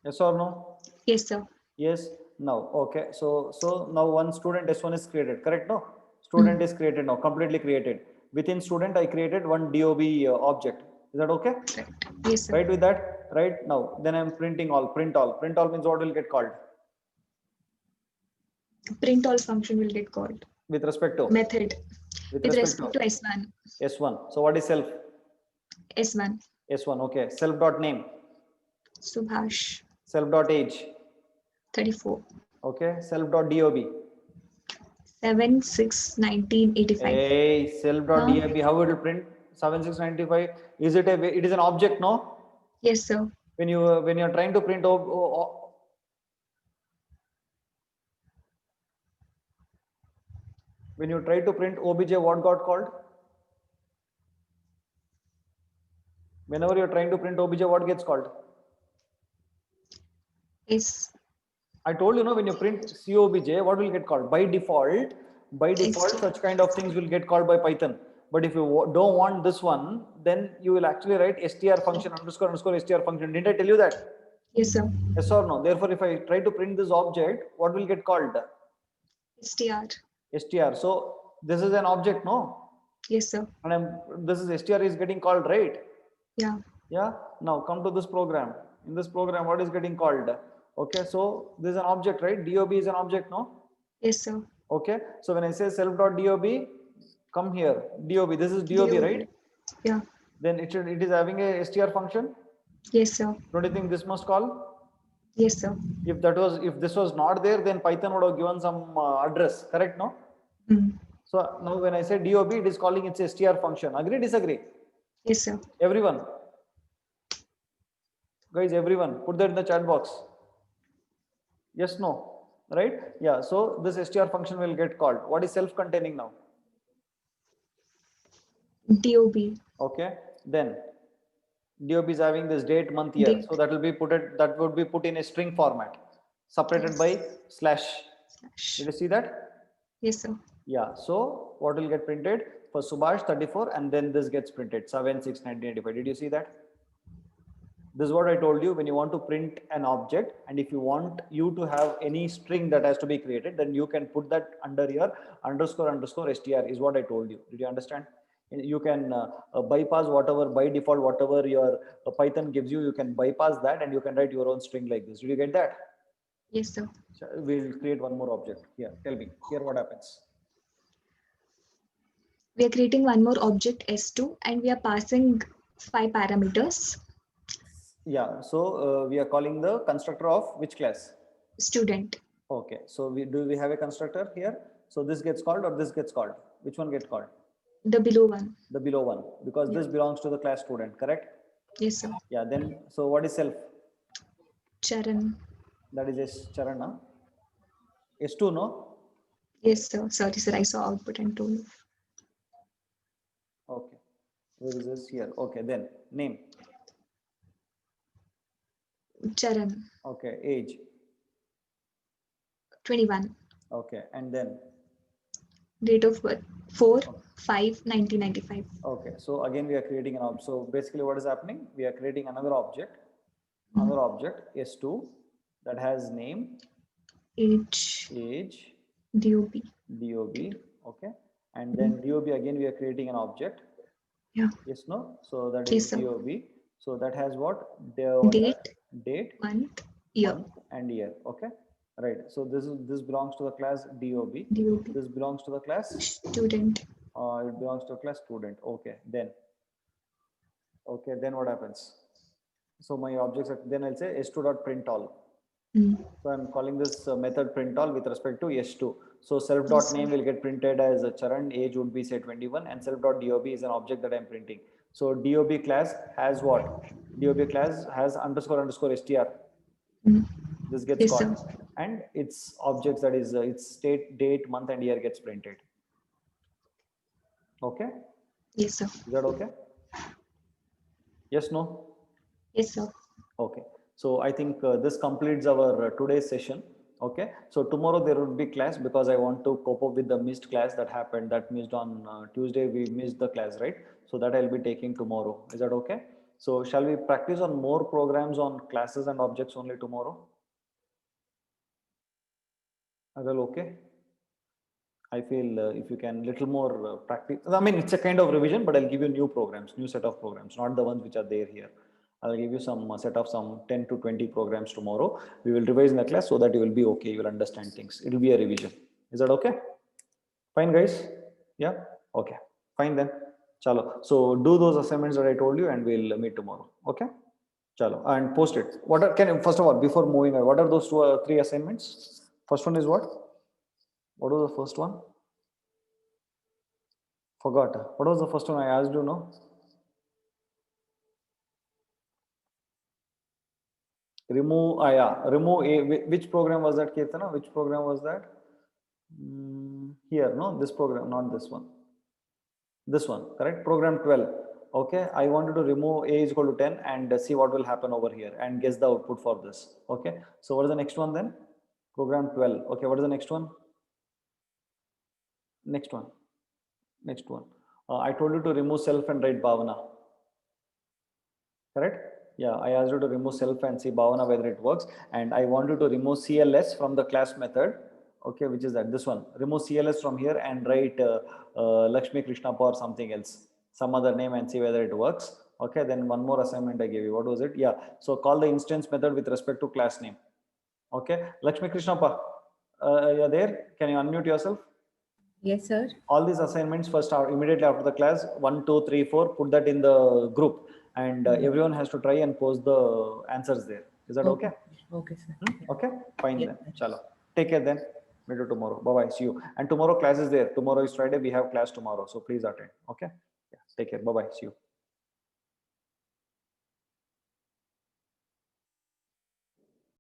A: Yes or no?
B: Yes, sir.
A: Yes. Now, okay. So now one student S1 is created. Correct? No? Student is created now. Completely created. Within student, I created one DOB object. Is that okay?
B: Right. Yes, sir.
A: Right with that? Right now. Then I'm printing all. Print all. Print all means what will get called?
B: Print all function will get called.
A: With respect to?
B: Method. With respect to S1.
A: S1. So what is self?
B: S1.
A: S1. Okay. Self dot name.
B: Subhash.
A: Self dot age.
B: 34.
A: Okay. Self dot DOB.
B: 7, 6, 1985.
A: Hey, self dot DOB. How it will print? 7695. Is it it is an object, no?
B: Yes, sir.
A: When you're trying to print When you try to print obj, what got called? Whenever you're trying to print obj, what gets called?
B: S.
A: I told you, no, when you print cobj, what will get called? By default, such kind of things will get called by Python. But if you don't want this one, then you will actually write str function underscore underscore str function. Didn't I tell you that?
B: Yes, sir.
A: Yes or no? Therefore, if I try to print this object, what will get called?
B: str.
A: Str. So this is an object, no?
B: Yes, sir.
A: And this is str is getting called, right?
B: Yeah.
A: Yeah. Now come to this program. In this program, what is getting called? Okay. So this is an object, right? DOB is an object, no?
B: Yes, sir.
A: Okay. So when I say self.dob, come here. DOB. This is DOB, right?
B: Yeah.
A: Then it is having a str function.
B: Yes, sir.
A: Don't you think this must call?
B: Yes, sir.
A: If this was not there, then Python would have given some address, correct? No. So now when I say DOB, it is calling its str function. Agree? Disagree?
B: Yes, sir.
A: Everyone. Guys, everyone, put that in the chat box. Yes, no, right? Yeah. So this str function will get called. What is self-containing now?
B: DOB.
A: Okay. Then DOB is having this date, month, year. So that will be that would be put in a string format, separated by slash. Did you see that?
B: Yes, sir.
A: Yeah. So what will get printed for Subhash 34, and then this gets printed 7/6/1985. Did you see that? This is what I told you. When you want to print an object, and if you want you to have any string that has to be created, then you can put that under your underscore underscore str is what I told you. Did you understand? You can bypass whatever by default, whatever your Python gives you, you can bypass that and you can write your own string like this. Did you get that?
B: Yes, sir.
A: So we'll create one more object. Here, tell me, here what happens?
B: We are creating one more object S2 and we are passing 5 parameters.
A: Yeah, so we are calling the constructor of which class?
B: Student.
A: Okay, so we have a constructor here? So this gets called or this gets called? Which one gets called?
B: The below one.
A: The below one, because this belongs to the class student, correct?
B: Yes, sir.
A: Yeah, then, so what is self?
B: Charan.
A: That is S Charan, huh? S2, no?
B: Yes, sir. Sorry, sir. I saw output and told.
A: Okay, where is this? Here. Okay, then name.
B: Charan.
A: Okay, age.
B: 21.
A: Okay, and then?
B: Date of birth 4/5/1995.
A: Okay, so again we are creating an object. So basically what is happening? We are creating another object S2 that has name,
B: age, DOB.
A: Okay, and then DOB again we are creating an object.
B: Yeah.
A: Yes, no? So that
B: Yes,
A: is
B: sir.
A: DOB. So that has what? Date,
B: month, year.
A: month and year. Okay, right. So this belongs to the class DOB. This belongs to the class
B: Student.
A: it belongs to a class student. Okay, then what happens? So my objects are, then I'll say s2.printall. So I'm calling this method printall with respect to s2. So self.name will get printed as a Charan, age would be say 21, and self.dob is an object that I'm printing. So dob class has what? Dob class has underscore underscore str. This gets called, and its objects, that is its state, date, month and year gets printed. Okay?
B: Yes, sir.
A: Is that okay? Yes, no?
B: Yes, sir.
A: Okay. So I think this completes our today's session. Okay. So tomorrow there would be class because I want to cope up with the missed class that happened. That missed on Tuesday. We missed the class, right? So that I'll be taking tomorrow. Is that okay? So shall we practice on more programs on classes and objects only tomorrow? Well, okay. I feel if you can little more practice. I mean, it's a kind of revision, but I'll give you new programs, new set of programs, not the ones which are there here. I'll give you some set of some 10 to 20 programs tomorrow. We will revise in the class so that you will be okay. You will understand things. It will be a revision. Is that okay? Fine, guys? Yeah? Okay. Fine then. Chalo. So do those assignments that I told you and we'll meet tomorrow. Okay? Chalo. And post it. What are, first of all, before moving on, what are those 2 or 3 assignments? First one is what? What was the first one? Forgot. What was the first one I asked you, no? Remove, remove a, which program was that, Kirtana? Which program was that? Here, no, this program, not this one. This one, correct? Program 12. Okay, I wanted to remove a is equal to 10 and see what will happen over here and guess the output for this. Okay, so what is the next one then? Program 12. Okay, what is the next one? Next one. Next one. I told you to remove self and write Bhavana. Correct? Yeah, I asked you to remove self and see Bhavana whether it works. And I want you to remove CLS from the class method. Okay, which is that? This one. Remove CLS from here and write Lakshmi Krishnappa or something else, some other name, and see whether it works. Okay, then one more assignment I gave you. What was it? Yeah, so call the instance method with respect to class name. Okay, Lakshmi Krishnappa, you're there? Can you unmute yourself?
D: Yes, sir.
A: All these assignments first are immediately after the class, 1, 2, 3, 4, put that in the group, and everyone has to try and post the answers there. Is that okay?
D: Okay, sir.
A: Okay, fine
D: Yeah.
A: then. Chalo. Take care then. Meet you tomorrow. Bye bye. See you. And tomorrow class is there. Tomorrow is Friday. We have class tomorrow. So please attend. Okay. Yeah. Take care. Bye bye. See you.